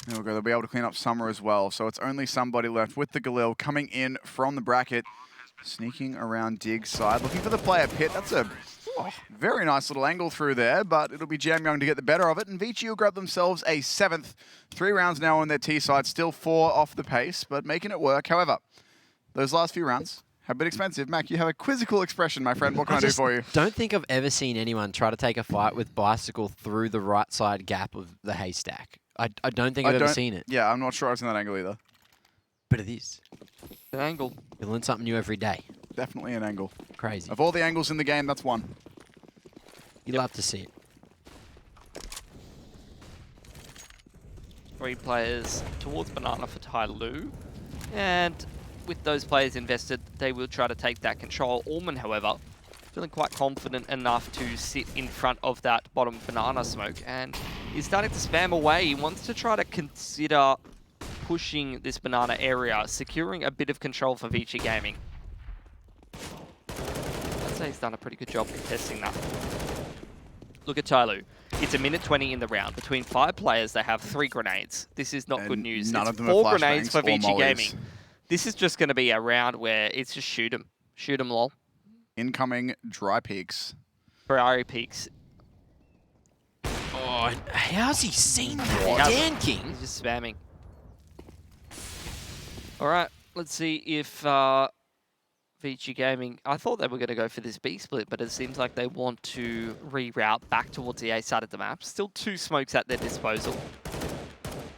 There we go, they'll be able to clean up Summer as well. So it's only somebody left with the Galil coming in from the bracket, sneaking around Dig's side, looking for the player pit. That's a Very nice little angle through there, but it'll be Jam Young to get the better of it, and ViCi will grab themselves a 7th. 3 rounds now on their T side, still 4 off the pace, but making it work. However, those last few rounds have been expensive. Mac, you have a quizzical expression, my friend. What can I do for you? Don't think I've ever seen anyone try to take a fight with Bicycle through the right side gap of the haystack. I don't think I've ever seen it. Yeah, I'm not sure I've seen that angle either. But it is. An angle. You learn something new every day. Definitely an angle. Crazy. Of all the angles in the game, that's one. You love to see it. 3 players towards Banana for TYLOO. And with those players invested, they will try to take that control. Allman, however, feeling quite confident enough to sit in front of that bottom Banana smoke. And he's starting to spam away. He wants to try to consider pushing this Banana area, securing a bit of control for ViCi Gaming. I'd say he's done a pretty good job contesting that. Look at TYLOO. It's a minute 20 in the round. Between 5 players, they have 3 grenades. This is not good news. None it's of them 4 are grenades for flashbangs or ViCi Gaming. mollies. This is just going to be a round where it's just shoot 'em. Shoot 'em, lol. Incoming dry peaks. Ferrari peaks. Oh, how's he seen that? What? Dan King. He's just spamming. All right, let's see if ViCi Gaming... I thought they were going to go for this B split, but it seems like they want to reroute back towards the A side of the map. Still 2 smokes at their disposal.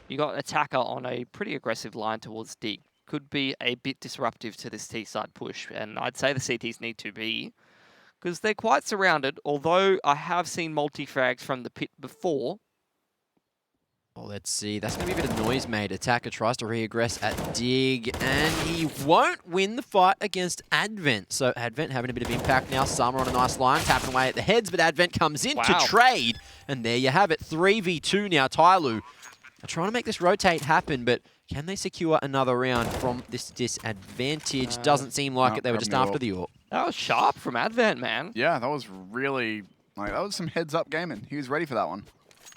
You got Attacker on a pretty aggressive line towards Dig. Could be a bit disruptive to this T side push, and I'd say the CTs need to be, because they're quite surrounded, although I have seen multi-frags from the pit before. Oh, let's see. That's going to be a bit of noise made. Attacker tries to re-aggress at Dig, and he won't win the fight against Advent. So Advent having a bit of impact now. Summer on a nice line, tapping away at the heads, but Advent comes in to trade. And there you have it. 3v2 now. TYLOO are trying to make this rotate happen, but can they secure another round from this disadvantage? Doesn't seem like it. They were just after the AWP. That was sharp from Advent, man. Yeah, that was really... that was some heads-up gaming. He was ready for that one.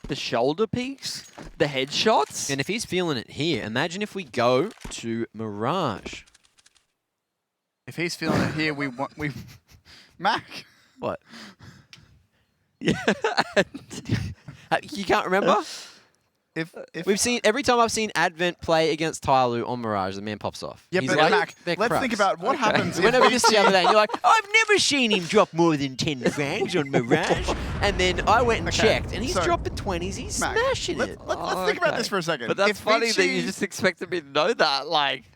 The shoulder peaks, the headshots. And if he's feeling it here, imagine if we go to Mirage. If he's feeling it here, we want... Mac! What? Yeah. You can't remember? If We've seen every time I've seen Advent play against TYLOO on Mirage, the man pops off. Yeah, He's but like, Mac, "They're let's crux." think about what happens We if went over we this the see... other day, and you're like, I've never seen him drop more than 10 frags on Mirage. And then I went and checked, and he's so, dropping 20s. He's Mac, smashing it. Let's think about this for a second. But that's If funny that you ViCi just expected me to know that. Like,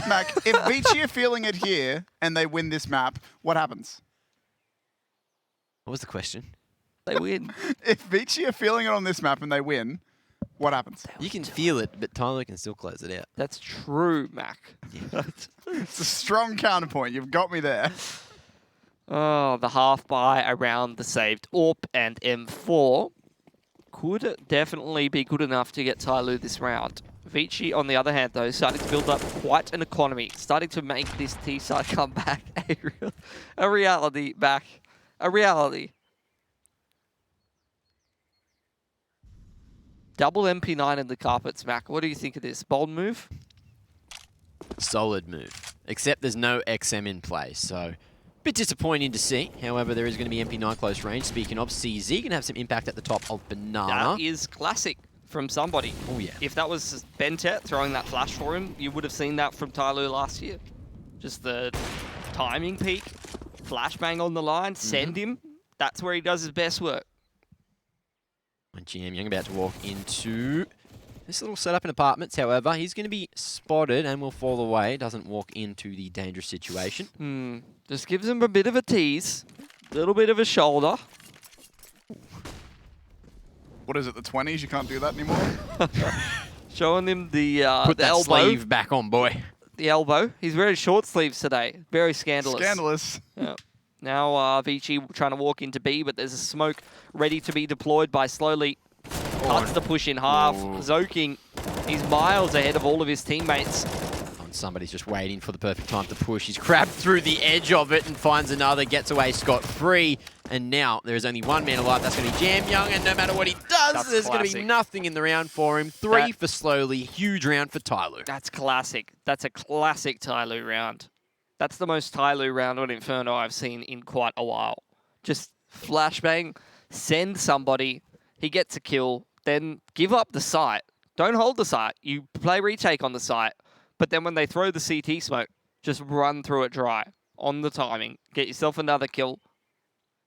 Mac, if ViCi are feeling it here and they win this map, what happens? What was the question? they win. If ViCi are feeling it on this map and they win, what happens? You can feel it, but TYLOO can still close it out. That's true, Mac. It's a strong counterpoint. You've got me there. Oh, the half buy around the saved AWP and M4 could definitely be good enough to get TYLOO this round. ViCi, on the other hand, though, starting to build up quite an economy, starting to make this T-side come back a reality back. A reality. Double MP9 in the carpets, Mac. What do you think of this? Bold move? Solid move. Except there's no XM in play, so... Bit disappointing to see. However, there is going to be MP9 close range. Speaking of, CZ going to have some impact at the top of Banana. That is classic from somebody. Oh, yeah. If that was Bentet throwing that flash for him, you would have seen that from TYLOO last year. Just the timing peak, flashbang on the line, send him. That's where he does his best work. And GM Young about to walk into this little setup in apartments. However, he's going to be spotted and will fall away. Doesn't walk into the dangerous situation. Just gives him a bit of a tease. A little bit of a shoulder. What is it, the 20s? You can't do that anymore? Showing him the Put the that elbow. sleeve back on, boy. The elbow. He's wearing short sleeves today. Very scandalous. Scandalous. Yeah. Now ViCi trying to walk into B, but there's a smoke ready to be deployed by slowly cuts the push in half. Zoking, he's miles ahead of all of his teammates. And somebody's just waiting for the perfect time to push. He's crabbed through the edge of it and finds another, gets away scot-free. And now there is only one man alive. That's going to be Jam Young, and no matter what he does, there's going to be nothing in the round for him. 3 for Slowly. Huge round for TYLOO. That's classic. That's a classic TYLOO round. That's the most TYLOO round on Inferno I've seen in quite a while. Just flashbang, send somebody, he gets a kill, then give up the site. Don't hold the site. You play retake on the site, but then when they throw the CT smoke, just run through it dry on the timing. Get yourself another kill,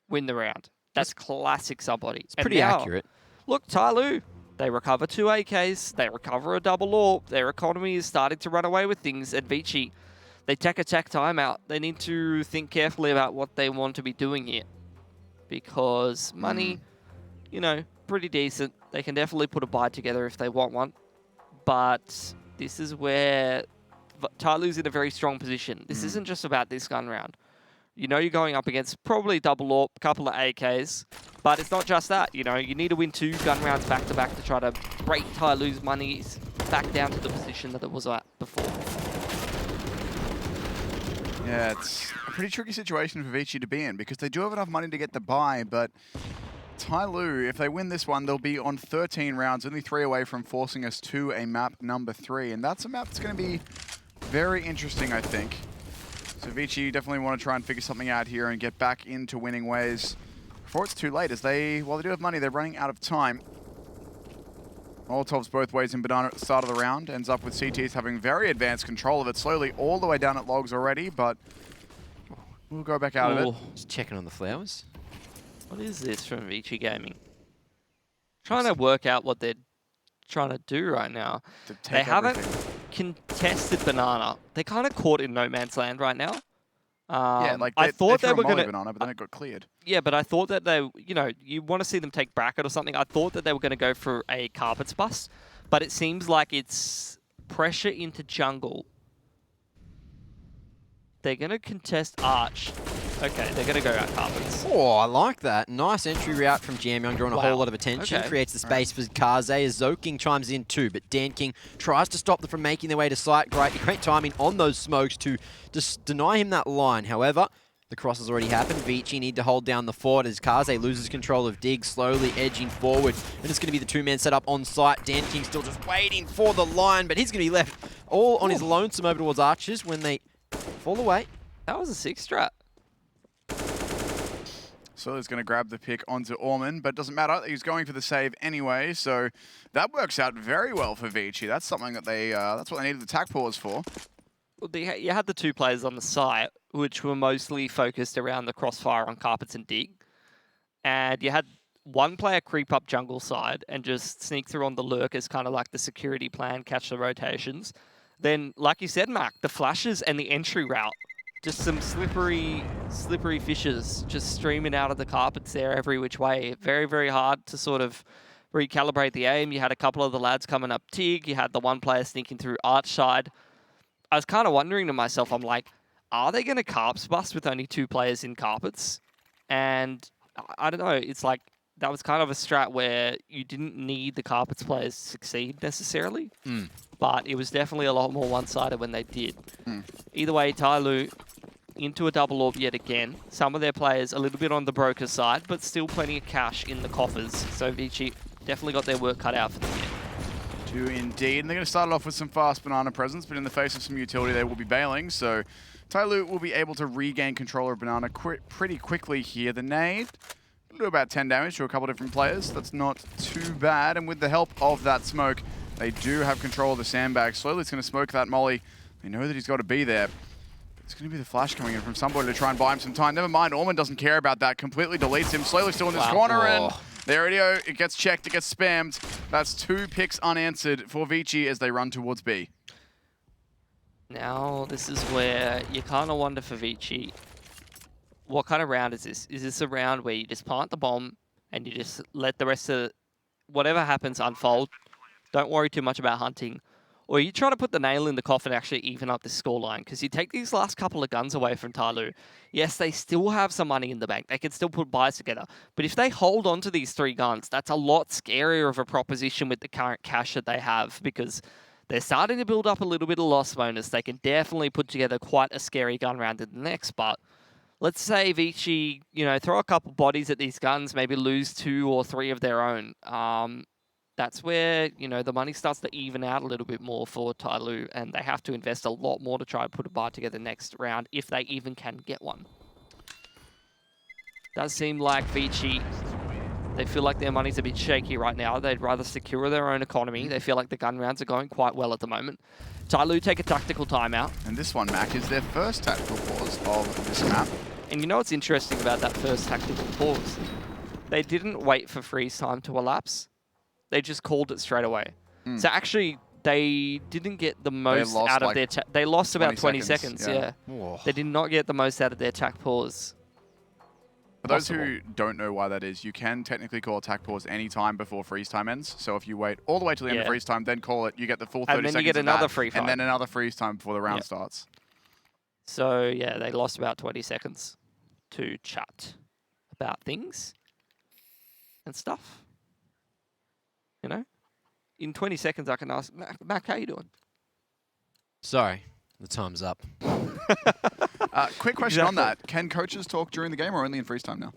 win the round. That's classic somebody. It's pretty accurate. Look, TYLOO, they recover 2 AKs, they recover a double AWP, their economy is starting to run away with things. At ViCi, they take a tech timeout. They need to think carefully about what they want to be doing here. Because money, you know, pretty decent. They can definitely put a buy together if they want one. But this is where TYLOO's in a very strong position. This isn't just about this gun round. You know you're going up against probably double AWP, a couple of AKs, but it's not just that. You know, you need to win 2 gun rounds back-to-back to try to break TYLOO's money back down to the position that it was at before. Yeah, it's a pretty tricky situation for ViCi to be in because they do have enough money to get the buy, but TYLOO, if they win this one, they'll be on 13 rounds, only 3 away from forcing us to a map number 3, and that's a map that's going to be very interesting, I think. So ViCi definitely want to try and figure something out here and get back into winning ways before it's too late, as while they do have money, they're running out of time. Molotov's both ways in Banana at the start of the round, ends up with CTs having very advanced control of it, slowly all the way down at logs already, but we'll go back out of it. Just checking on the flowers. What is this from ViCi Gaming? Trying to work out what they're trying to do right now. They haven't contested Banana. They're kind of caught in no man's land right now. Yeah, like I thought they were going to Banana, but then it got cleared. Yeah, but I thought that they, you know, you want to see them take bracket or something. I thought that they were going to go for a carpets bus, but it seems like it's pressure into jungle. They're going to contest Arch. Okay, they're going to go out carpets. Oh, I like that. Nice entry route from Jam Young, drawing a whole lot of attention. Okay. Creates the space for Kaze as Zoking chimes in too, but Dan King tries to stop them from making their way to site. Great timing on those smokes to just deny him that line. However, the cross has already happened. ViCi need to hold down the fort as Kaze loses control of Dig, slowly edging forward. And it's going to be the 2-man setup on site. Dan King still just waiting for the line, but he's going to be left all on his lonesome over towards Archers when they fall away. That was a 6 strat. So he's going to grab the pick onto Orman, but doesn't matter. He's going for the save anyway, so that works out very well for ViCi. That's something that that's what they needed the tac pause for. Well, you had the 2 players on the site, which were mostly focused around the crossfire on carpets and dig. And you had one player creep up jungle side and just sneak through on the lurk as kind of like the security plan, catch the rotations. Then, like you said, Mac, the flashes and the entry route. Just some slippery fishes just streaming out of the carpets there every which way. Very, very hard to sort of recalibrate the aim. You had a couple of the lads coming up Tig. You had the one player sneaking through Arch side. I was kind of wondering to myself, I'm like, are they going to carps bust with only 2 players in carpets? And I don't know. It's like that was kind of a strat where you didn't need the carpets players to succeed necessarily. But it was definitely a lot more one-sided when they did. Either way, TYLOO into a double AWP yet again. Some of their players a little bit on the broker side, but still plenty of cash in the coffers. So ViCi definitely got their work cut out for them yet. Do indeed. And they're going to start it off with some fast Banana presence, but in the face of some utility, they will be bailing. So TYLOO will be able to regain control of Banana pretty quickly here. The nade will do about 10 damage to a couple different players. That's not too bad. And with the help of that smoke, they do have control of the sandbag. Slowly it's going to smoke that molly. They know that he's got to be there. It's going to be the flash coming in from somebody to try and buy him some time. Never mind, Orman doesn't care about that. Completely deletes him. Slowly still in this corner, and there it is. It gets checked, it gets spammed. That's 2 picks unanswered for ViCi as they run towards B. Now, this is where you kind of wonder for ViCi, what kind of round is this? Is this a round where you just plant the bomb and you just let the rest of whatever happens unfold? Don't worry too much about hunting. Or you try to put the nail in the coffin and actually even up the scoreline, because you take these last couple of guns away from TYLOO. Yes, they still have some money in the bank. They can still put buys together. But if they hold on to these 3 guns, that's a lot scarier of a proposition with the current cash that they have, because they're starting to build up a little bit of loss bonus. They can definitely put together quite a scary gun round in the next, but let's say ViCi, you know, throw a couple bodies at these guns, maybe lose 2 or 3 of their own. That's where, you know, the money starts to even out a little bit more for TYLOO, and they have to invest a lot more to try and put a buy together next round, if they even can get one. Does seem like ViCi, they feel like their money's a bit shaky right now. They'd rather secure their own economy. They feel like the gun rounds are going quite well at the moment. TYLOO take a tactical timeout. And this one, Mac, is their first tactical pause of this map. And you know what's interesting about that first tactical pause? They didn't wait for freeze time to elapse. They just called it straight away. So actually, they didn't get the most out of their... They lost about 20 seconds, yeah. They did not get the most out of their tac pause. For those who don't know why that is, you can technically call a tac pause any time before freeze time ends. So if you wait all the way till the end of freeze time, then call it, you get the full 30 seconds. And then you get another free fight. And then another freeze time before the round starts. So yeah, they lost about 20 seconds to chat about things and stuff. You know? In 20 seconds, I can ask, Mac, how you doing? Sorry, the time's up. Quick question on that. Can coaches talk during the game or only in freeze time now?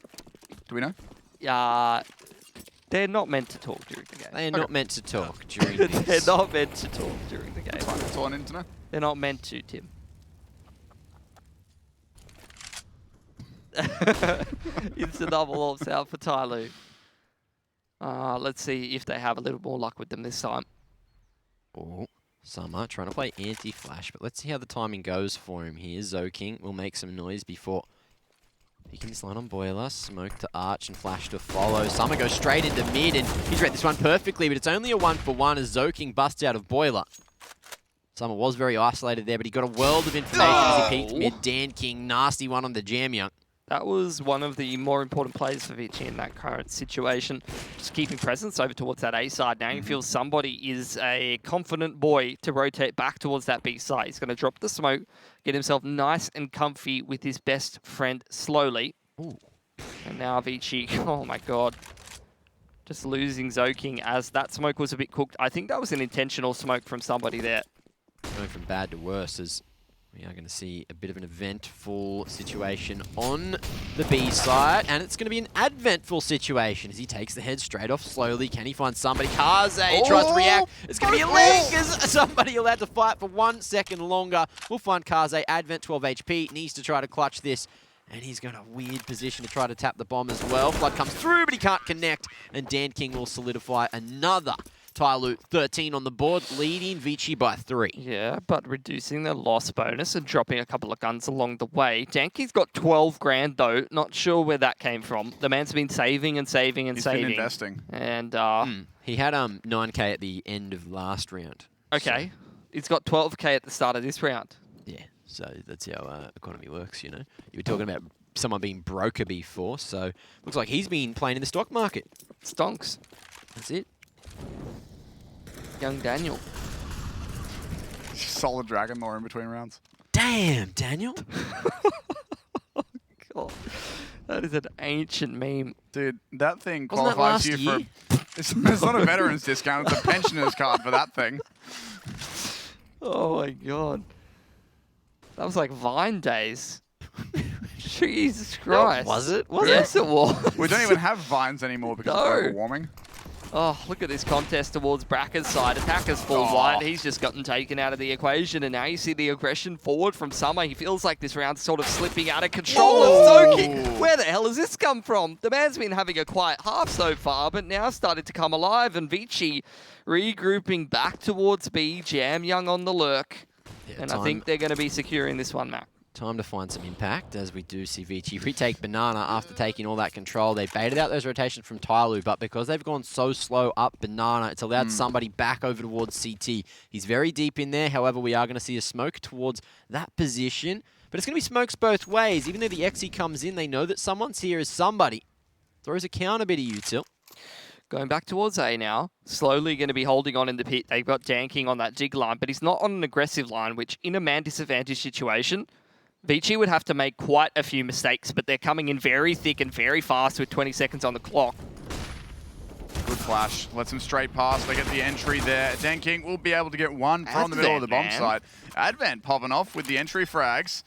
Do we know? They're not meant to talk during the game. They are not meant to talk during this. They're not meant to talk during the game. That's fine. That's all I need to know. They're not meant to, Tim. It's a double ops out for TYLOO. Let's see if they have a little more luck with them this time. Oh, Summer trying to play anti-flash, but let's see how the timing goes for him here. Zoking will make some noise before picking this line on Boiler. Smoke to Arch and Flash to follow. Summer goes straight into mid, and he's read this one perfectly, but it's only a 1-for-1 as Zoking busts out of Boiler. Summer was very isolated there, but he got a world of information as he peeked mid. Dan King, nasty one on the jam, young. That was one of the more important plays for ViCi in that current situation. Just keeping presence over towards that A side. Now you feel somebody is a confident boy to rotate back towards that B side. He's going to drop the smoke, get himself nice and comfy with his best friend slowly. Ooh. And now ViCi, oh my god. Just losing Zoking as that smoke was a bit cooked. I think that was an intentional smoke from somebody there. Going from bad to worse as we are going to see a bit of an eventful situation on the B side, and it's going to be an adventful situation as he takes the head straight off slowly. Can he find somebody? Kaze tries to react. It's going to be a link as somebody allowed to fight for 1 second longer. We'll find Kaze. Advent 12 HP, needs to try to clutch this, and he's got a weird position to try to tap the bomb as well. Flood comes through, but he can't connect, and Dan King will solidify another TYLOO 13 on the board, leading ViCi by 3. Yeah, but reducing the loss bonus and dropping a couple of guns along the way. Danky's got 12 grand though. Not sure where that came from. The man's been saving and saving and saving. He's been investing. And he had 9k at the end of last round. Okay, so he's got 12k at the start of this round. Yeah, so that's how economy works. You know, you were talking about someone being broker before, so looks like he's been playing in the stock market. Stonks. That's it. Young Daniel. Solid Dragon Lore in between rounds. Damn, Daniel. God, that is an ancient meme. Dude, that thing Wasn't qualifies that you last for... It's not a veteran's discount, it's a pensioner's card for that thing. Oh my god. That was like Vine days. Jesus Christ. No, was it? Yes, it was. We don't even have vines anymore because of global warming. Oh, look at this contest towards Bracker's side. Attacker's full wide. He's just gotten taken out of the equation, and now you see the aggression forward from Summer. He feels like this round's sort of slipping out of control. Soaking. Where the hell has this come from? The man's been having a quiet half so far, but now started to come alive, and ViCi regrouping back towards B. Jam Young on the lurk. Yeah, and I think they're going to be securing this one, Mac. Time to find some impact as we do see ViCi retake Banana after taking all that control. They baited out those rotations from TYLOO, but because they've gone so slow up Banana, it's allowed somebody back over towards CT. He's very deep in there. However, we are going to see a smoke towards that position. But it's going to be smokes both ways. Even though the XE comes in, they know that someone's here as somebody. Throws a counter bit of util. Going back towards A now. Slowly going to be holding on in the pit. They've got Dan King on that jig line, but he's not on an aggressive line, which in a man disadvantage situation, ViCi would have to make quite a few mistakes, but they're coming in very thick and very fast with 20 seconds on the clock. Good flash. Lets him straight past. They get the entry there. Dan King will be able to get one from the middle of the bomb site. Advent popping off with the entry frags.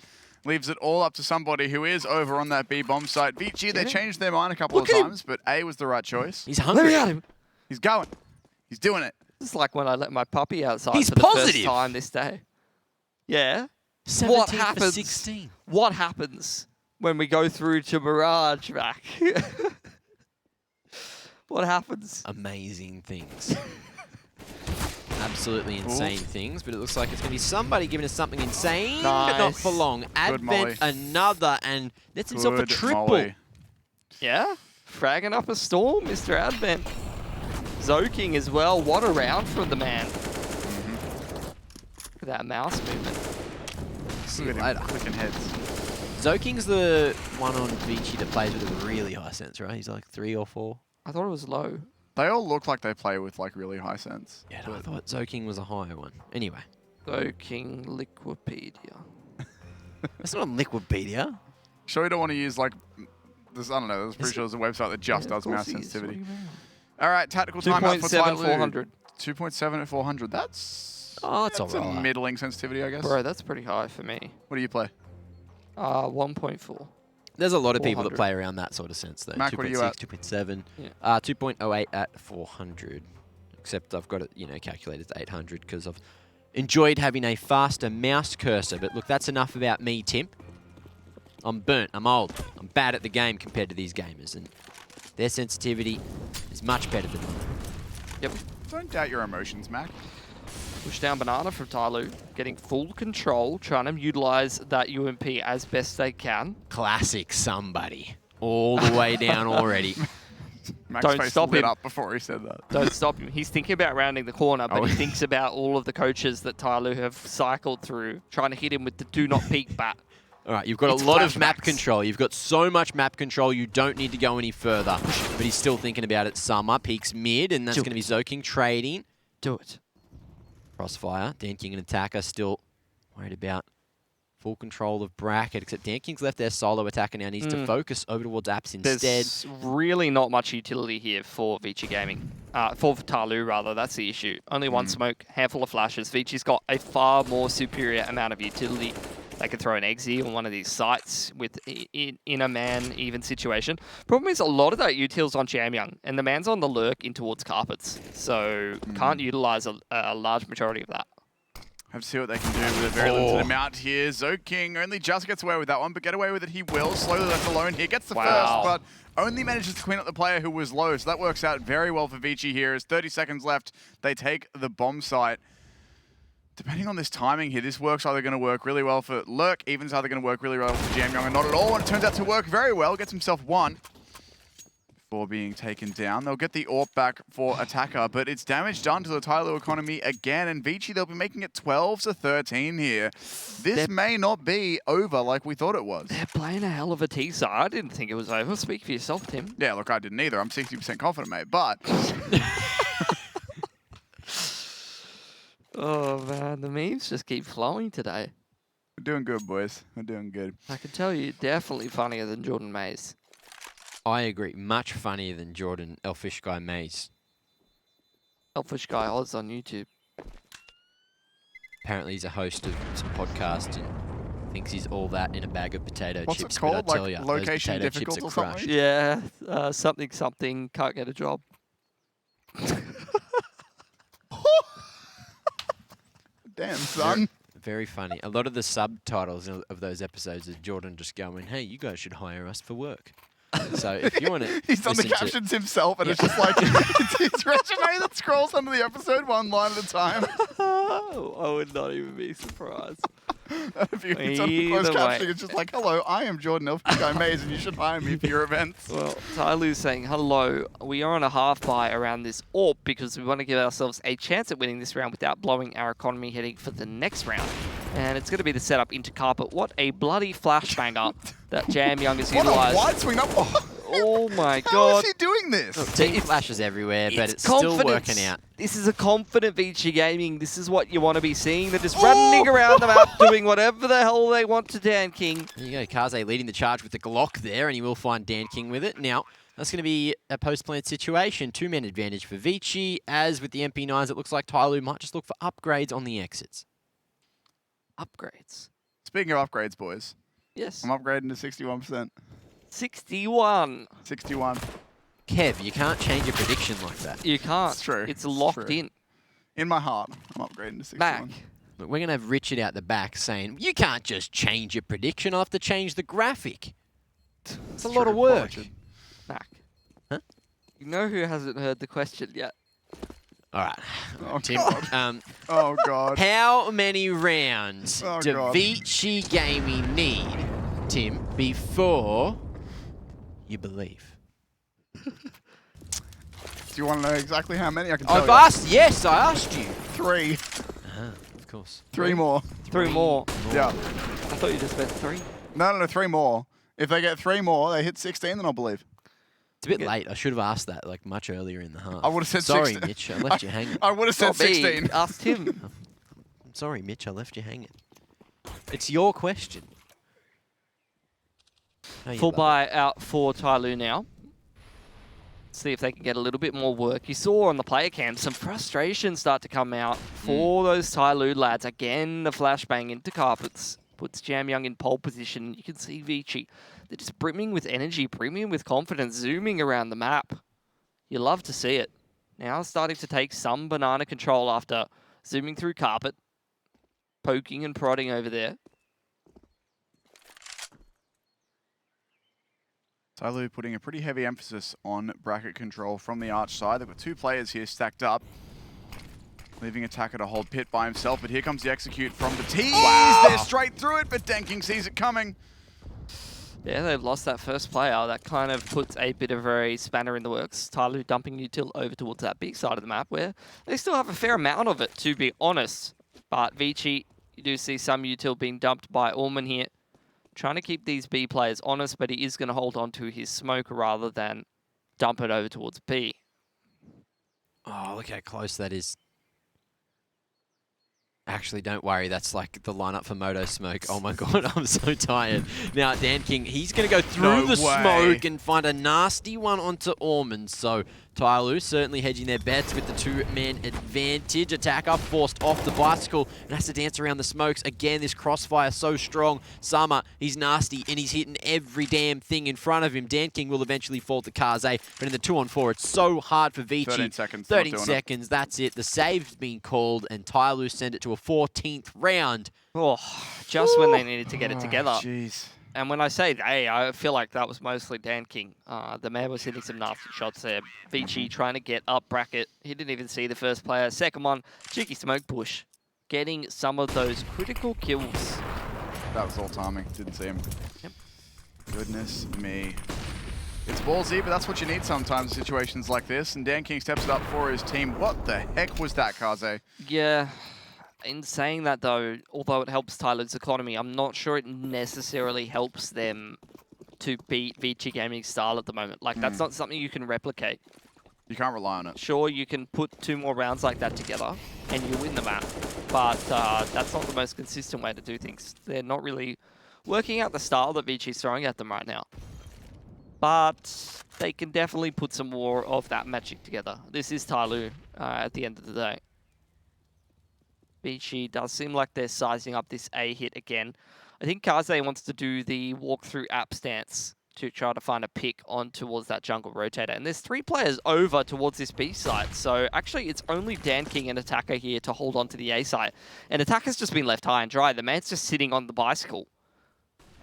Leaves it all up to somebody who is over on that B bomb site. ViCi, they changed their mind a couple of times, but A was the right choice. He's hungry. Look at him. He's going. He's doing it. It's like when I let my puppy outside He's for the positive. first time this day. Yeah. 17 What happens? For 16. What happens when we go through to Mirage, Mac? What happens? Amazing things. Absolutely insane things, but it looks like it's going to be somebody giving us something insane, but not for Nice. long. Advent, another, and nets himself a Good triple. Molly. Yeah, fragging up a storm, Mr. Advent. Zoking as well. What a round from the man. Look at that mouse movement. See you Look at him later. clicking heads. Zoking's the one on ViCi that plays with a really high sense, right? He's like 3 or 4. I thought it was low. They all look like they play with like really high sense. Yeah, I thought Zoking was a higher one. Anyway, Zoking Liquipedia. that's not on Liquipedia. Sure, you don't want to use like this. I don't know. I was pretty sure there's a website that just does mouse sensitivity. All right, tactical timeout for 2.7 TYLOO. 400. 2.7 at 400. That's That's a alright. middling sensitivity, I guess. Bro, that's pretty high for me. What do you play? 1.4. There's a lot of people that 400. play around that sort of sense, though. Mac, what are you at? 2.6, 2.7, Yeah. 2.08 at 400. Except I've got it, calculated to 800 because I've enjoyed having a faster mouse cursor. But look, that's enough about me, Tim. I'm burnt. I'm old. I'm bad at the game compared to these gamers, and their sensitivity is much better than mine. Yep. Don't doubt your emotions, Mac. Push down banana from TYLOO, getting full control, trying to utilize that UMP as best they can. Classic somebody. All the way down already. Mac's Don't face stop lit him. up before he said that. Don't stop him. He's thinking about rounding the corner, but Oh. he thinks about all of the coaches that TYLOO have cycled through, trying to hit him with the do not peek bat. All right, you've got It's a lot of map flashbacks. control. You've got so much map control, you don't need to go any further. But he's still thinking about it. Summer peaks mid, and that's Do going to be Zoking trading. Do it. Crossfire. Dan King and Attacker still worried about full control of bracket, except Dan King's left their solo attacker now needs to focus over towards apps instead. There's really not much utility here for ViCi Gaming. For TYLOO, rather. That's the issue. Only one smoke, handful of flashes. ViCi's got a far more superior amount of utility. They could throw an exi on one of these sites with in a man even situation. Problem is a lot of that util's on Jamyoung, and the man's on the lurk in towards carpets, so can't utilize a large majority of that. Have to see what they can do with a very limited amount here. Zoking only just gets away with that one, but get away with it he will. Slowly left alone here. Gets the Wow. first, but only manages to clean up the player who was low. So that works out very well for ViCi here. As 30 seconds left, they take the bomb site. Depending on this timing here, this work's either going to work really well for Lurk, even it's either going to work really well for Jamyoung, and not at all. And it turns out to work very well. Gets himself one before being taken down. They'll get the AWP back for Attacker, but it's damage done to the TYLOO economy again. And ViCi, they'll be making it 12-13 here. This may not be over like we thought it was. They're playing a hell of a teaser. I didn't think it was over. Speak for yourself, Tim. Yeah, look, I didn't either. I'm 60% confident, mate. But Oh man, the memes just keep flowing today. we're doing good, boys. We're doing good. I can tell you, definitely funnier than Jordan Mays. I agree. Much funnier than Jordan Elfish Guy Mays. Elfish Guy Oz on YouTube. Apparently he's a host of some podcast and thinks he's all that in a bag of potato What's chips. it But I called? tell Like ya, those location potato difficult chips or are something? crushed. Yeah, something, can't get a job. Damn, son. Very funny. A lot of the subtitles of those episodes is Jordan just going, "Hey, you guys should hire us for work." So if you want to, He's done the captions himself, and it's just like it's his resume that scrolls under the episode one line at a time. I would not even be surprised. If it's on the closed Either way. captioning, it's just like, "Hello, I am Jordan Elfie Guy Mays, and you should hire me for your events." Well, TYLOO's saying, hello, we are on a half buy around this AWP because we want to give ourselves a chance at winning this round without blowing our economy heading for the next round. And it's going to be the setup into carpet. What a bloody flashbanger that Jamyoung has What a utilized. wide swing up! Oh my How god. is he doing this? team flashes everywhere, but it's still confidence. working out. This is a confident ViCi Gaming. This is what you want to be seeing. They're just running around the map doing whatever the hell they want to Dan King. There you go, Kaze leading the charge with the Glock there, and he will find Dan King with it. Now, that's going to be a post-plant situation. 2-man advantage for ViCi. As with the MP9s, it looks like TYLOO might just look for upgrades on the exits. Upgrades. Speaking of upgrades, boys, Yes. I'm upgrading to 61%. 61. 61. Kev, you can't change your prediction like that. You can't. It's true. It's It's locked true. in. In my heart, I'm upgrading to 61. Back. Look, we're going to have Richard out the back saying, you can't just change your prediction, I'll have to change the graphic. It's a lot of work. Mac. Huh? You know who hasn't heard the question yet? All right. Oh, Tim, God. Oh, God. how many rounds Oh, do God. ViCi Gaming need, Tim, before you believe? Do you want to know exactly how many? I can tell I've you. asked, yes, I asked you. 3. Of course. 3 more. Three more. Yeah. I thought you just meant 3. No, 3 more. If they get 3 more, they hit 16, then I'll believe. It's a bit late. I should have asked that like much earlier in the half. I would have said sorry, 16. Mitch. I left you hanging. I would have said Not me. 16. Asked him. I'm sorry, Mitch. I left you hanging. It's your question. No, you Full love buy out for TYLOO now. See if they can get a little bit more work. You saw on the player cam some frustration start to come out for those TYLOO lads. Again, the flashbang into carpets puts Jam Young in pole position. You can see ViCi. They're just brimming with energy, brimming with confidence, zooming around the map. You love to see it. Now starting to take some banana control after zooming through carpet, poking and prodding over there. TYLOO putting a pretty heavy emphasis on bracket control from the Arch side. They've got 2 players here stacked up, leaving Attacker to hold Pit by himself. But here comes the execute from the tease. They're straight through it, but Denking sees it coming. Yeah, they've lost that first player. That kind of puts a bit of a spanner in the works. TYLOO dumping util over towards that big side of the map where they still have a fair amount of it, to be honest. But ViCi, you do see some util being dumped by Orman here. Trying to keep these B players honest, but he is going to hold on to his smoke rather than dump it over towards B. Oh, look how close that is. Actually, don't worry. That's like the lineup for Moto Smoke. Oh my god, I'm so tired. Now, Dan King, he's going to go through the smoke and find a nasty one onto Ormond. So, TYLOO certainly hedging their bets with the 2-man advantage. Attacker forced off the bicycle and has to dance around the smokes. Again, this crossfire so strong. Summer, he's nasty and he's hitting every damn thing in front of him. Dan King will eventually fall to Kaze, but in the 2-on-4, it's so hard for ViCi. 13 seconds. 13 seconds, that's it. The save's been called and TYLOO send it to a 14th round. Oh, just when they needed to get it together. Jeez. And when I say they, I feel like that was mostly Dan King. The man was hitting some nasty shots there. ViCi trying to get up bracket. He didn't even see the first player. Second one, cheeky smoke push. Getting some of those critical kills. That was all timing. Didn't see him. Yep. Goodness me. It's ballsy, but that's what you need sometimes in situations like this. And Dan King steps it up for his team. What the heck was that, Kaze? Yeah. In saying that, though, although it helps TYLOO's economy, I'm not sure it necessarily helps them to beat ViCi Gaming's style at the moment. Like, that's not something you can replicate. You can't rely on it. Sure, you can put 2 more rounds like that together and you win the map, but that's not the most consistent way to do things. They're not really working out the style that ViCi's throwing at them right now. But they can definitely put some more of that magic together. This is TYLOO at the end of the day. ViCi does seem like they're sizing up this A hit again. I think Kaze wants to do the walk-through app stance to try to find a pick on towards that jungle rotator. And there's 3 players over towards this B side. So actually it's only Dan King and Attacker here to hold on to the A side. And Attacker's just been left high and dry. The man's just sitting on the bicycle.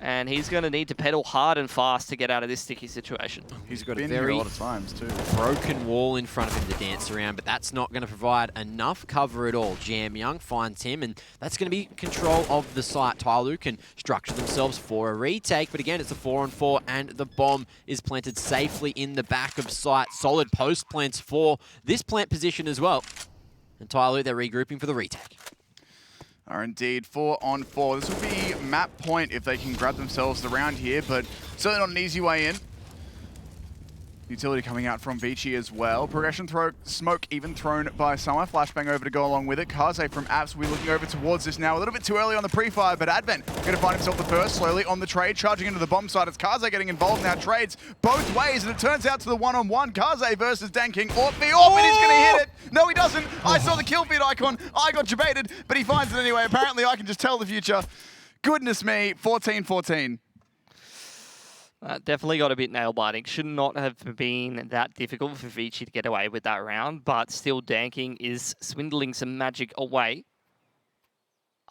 And he's going to need to pedal hard and fast to get out of this sticky situation. He's got a Been here very a lot of times too. broken wall in front of him to dance around, but that's not going to provide enough cover at all. Jam Young finds him, and that's going to be control of the site. TYLOO can structure themselves for a retake, but again, it's a 4-on-4, and the bomb is planted safely in the back of site. Solid post plants for this plant position as well. And TYLOO, they're regrouping for the retake. Are indeed 4-on-4. This will be map point if they can grab themselves the round here, but certainly not an easy way in. Utility coming out from ViCi as well. Progression throw, smoke even thrown by Summer. Flashbang over to go along with it. Kaze from Apps will be looking over towards this now. A little bit too early on the pre-fire, but Advent going to find himself the first slowly on the trade, charging into the bomb side. It's Kaze getting involved now. Trades both ways, and it turns out to the 1-on-1. Kaze versus Dan King. Orphan is going to hit it. No, he doesn't. I saw the kill feed icon. I got debated, but he finds it anyway. Apparently, I can just tell the future. Goodness me, 14-14. Definitely got a bit nail-biting. Should not have been that difficult for ViCi to get away with that round, but still Dan King is swindling some magic away.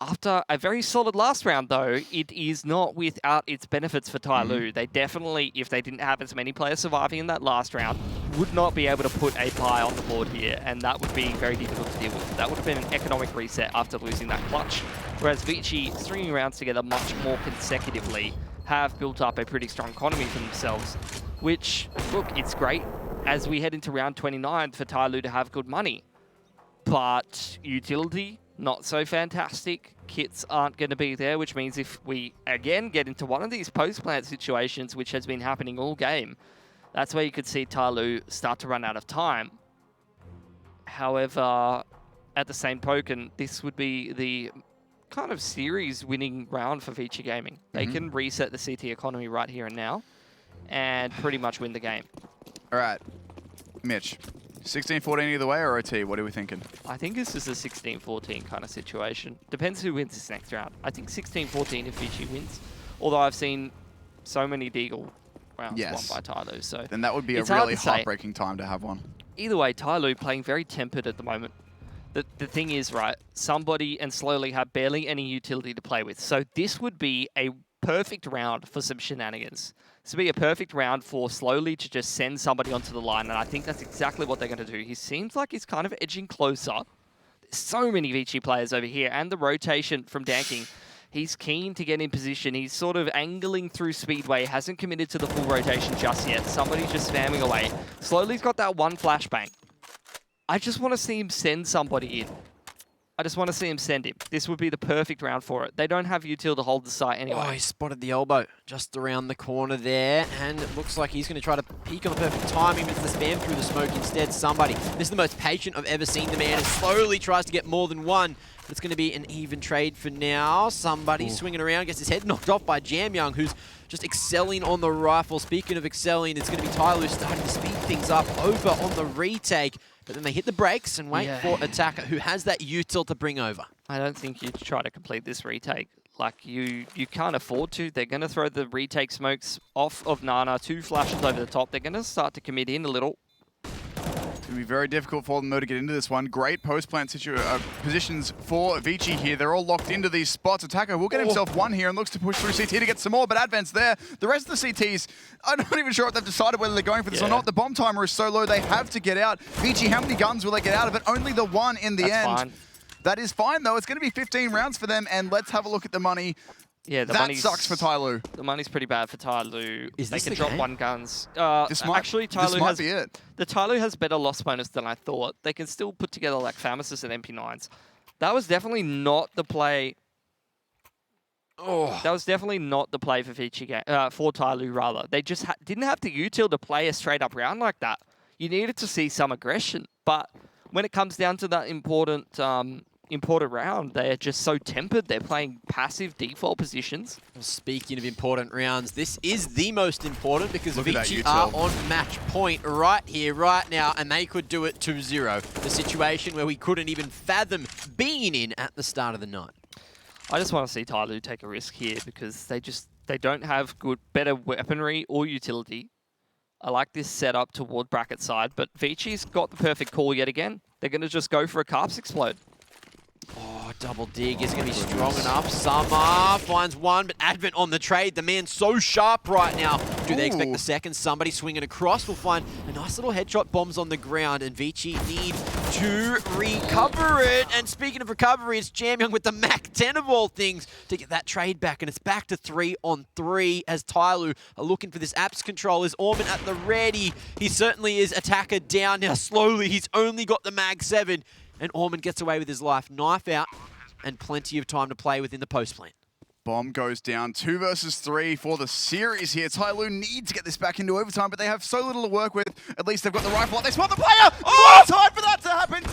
After a very solid last round, though, it is not without its benefits for TYLOO. They definitely, if they didn't have as many players surviving in that last round, would not be able to put a pie on the board here, and that would be very difficult to deal with. That would have been an economic reset after losing that clutch, whereas ViCi, stringing rounds together much more consecutively, have built up a pretty strong economy for themselves, which, look, it's great as we head into round 29 for TYLOO to have good money. But utility, not so fantastic. Kits aren't going to be there, which means if we, again, get into one of these post-plant situations, which has been happening all game, that's where you could see TYLOO start to run out of time. However, at the same token, this would be the kind of series-winning round for ViCi Gaming. They can reset the CT economy right here and now and pretty much win the game. All right, Mitch. 16-14 either way or OT? What are we thinking? I think this is a 16-14 kind of situation. Depends who wins this next round. I think 16-14 if ViCi wins. Although I've seen so many Deagle rounds won by TYLOO. So then that would be a really heartbreaking time to have one. Either way, TYLOO playing very tempered at the moment. The thing is, right, somebody and Slowly have barely any utility to play with. So this would be a perfect round for some shenanigans. This would be a perfect round for Slowly to just send somebody onto the line, and I think that's exactly what they're going to do. He seems like he's kind of edging closer. There's so many ViCi players over here, and the rotation from Danking. He's keen to get in position. He's sort of angling through Speedway, hasn't committed to the full rotation just yet. Somebody's just spamming away. Slowly's got that one flashbang. I just want to see him send somebody in. I just want to see him send him. This would be the perfect round for it. They don't have util to hold the site anyway. Oh, he spotted the elbow just around the corner there, and it looks like he's going to try to peek on the perfect timing with the spam through the smoke instead. Somebody, this is the most patient I've ever seen the man, and slowly tries to get more than one. But it's going to be an even trade for now. Somebody swinging around, gets his head knocked off by Jamyoung, who's just excelling on the rifle. Speaking of excelling, it's going to be TYLOO starting to speed things up over on the retake. But then they hit the brakes and wait for Attacker, who has that util to bring over. I don't think you try to complete this retake. Like, you can't afford to. They're going to throw the retake smokes off of Nana, 2 flashes over the top. They're going to start to commit in a little. It's going to be very difficult for them, though, to get into this one. Great post-plant positions for ViCi here. They're all locked into these spots. Attacker will get himself one here and looks to push through CT to get some more, but Advent's there. The rest of the CTs, I'm not even sure if they've decided whether they're going for this or not. The bomb timer is so low, they have to get out. ViCi, how many guns will they get out of it? Only the one in the end. Fine. That is fine, though. It's going to be 15 rounds for them, and let's have a look at the money. Yeah, that sucks for TYLOO. The money's pretty bad for TYLOO. They can drop one guns. This might be it. The TYLOO has better loss bonus than I thought. They can still put together like Famasis and MP9s. That was definitely not the play. That was definitely not the play for ViCi for TYLOO rather. They just didn't have the util to play a straight up round like that. You needed to see some aggression, but when it comes down to that important round, they're just so tempered. They're playing passive default positions. Well, speaking of important rounds, this is the most important because ViCi are on match point right here, right now, and they could do it 2-0. The situation where we couldn't even fathom being in at the start of the night. I just want to see TYLOO take a risk here because they don't have better weaponry or utility. I like this setup toward bracket side, but ViCi's got the perfect call yet again. They're going to just go for a Carps Explode. Oh, double dig is going to be strong enough. Summer finds one, but Advent on the trade. The man's so sharp right now. Do they expect the second? Somebody swinging across. We'll find a nice little headshot. Bombs on the ground, and ViCi needs to recover it. And speaking of recovery, it's Jamyoung with the Mac 10 of all things to get that trade back. And it's back to 3-on-3 as TYLOO are looking for this apps control. Is Orman at the ready? He certainly is. Attacker down now slowly. He's only got the Mag 7. And Orman gets away with his life. Knife out and plenty of time to play within the post plant. Bomb goes down. 2 versus 3 for the series here. TYLOO need to get this back into overtime, but they have so little to work with. At least they've got the rifle. They spot the player! Oh! Time for that to happen.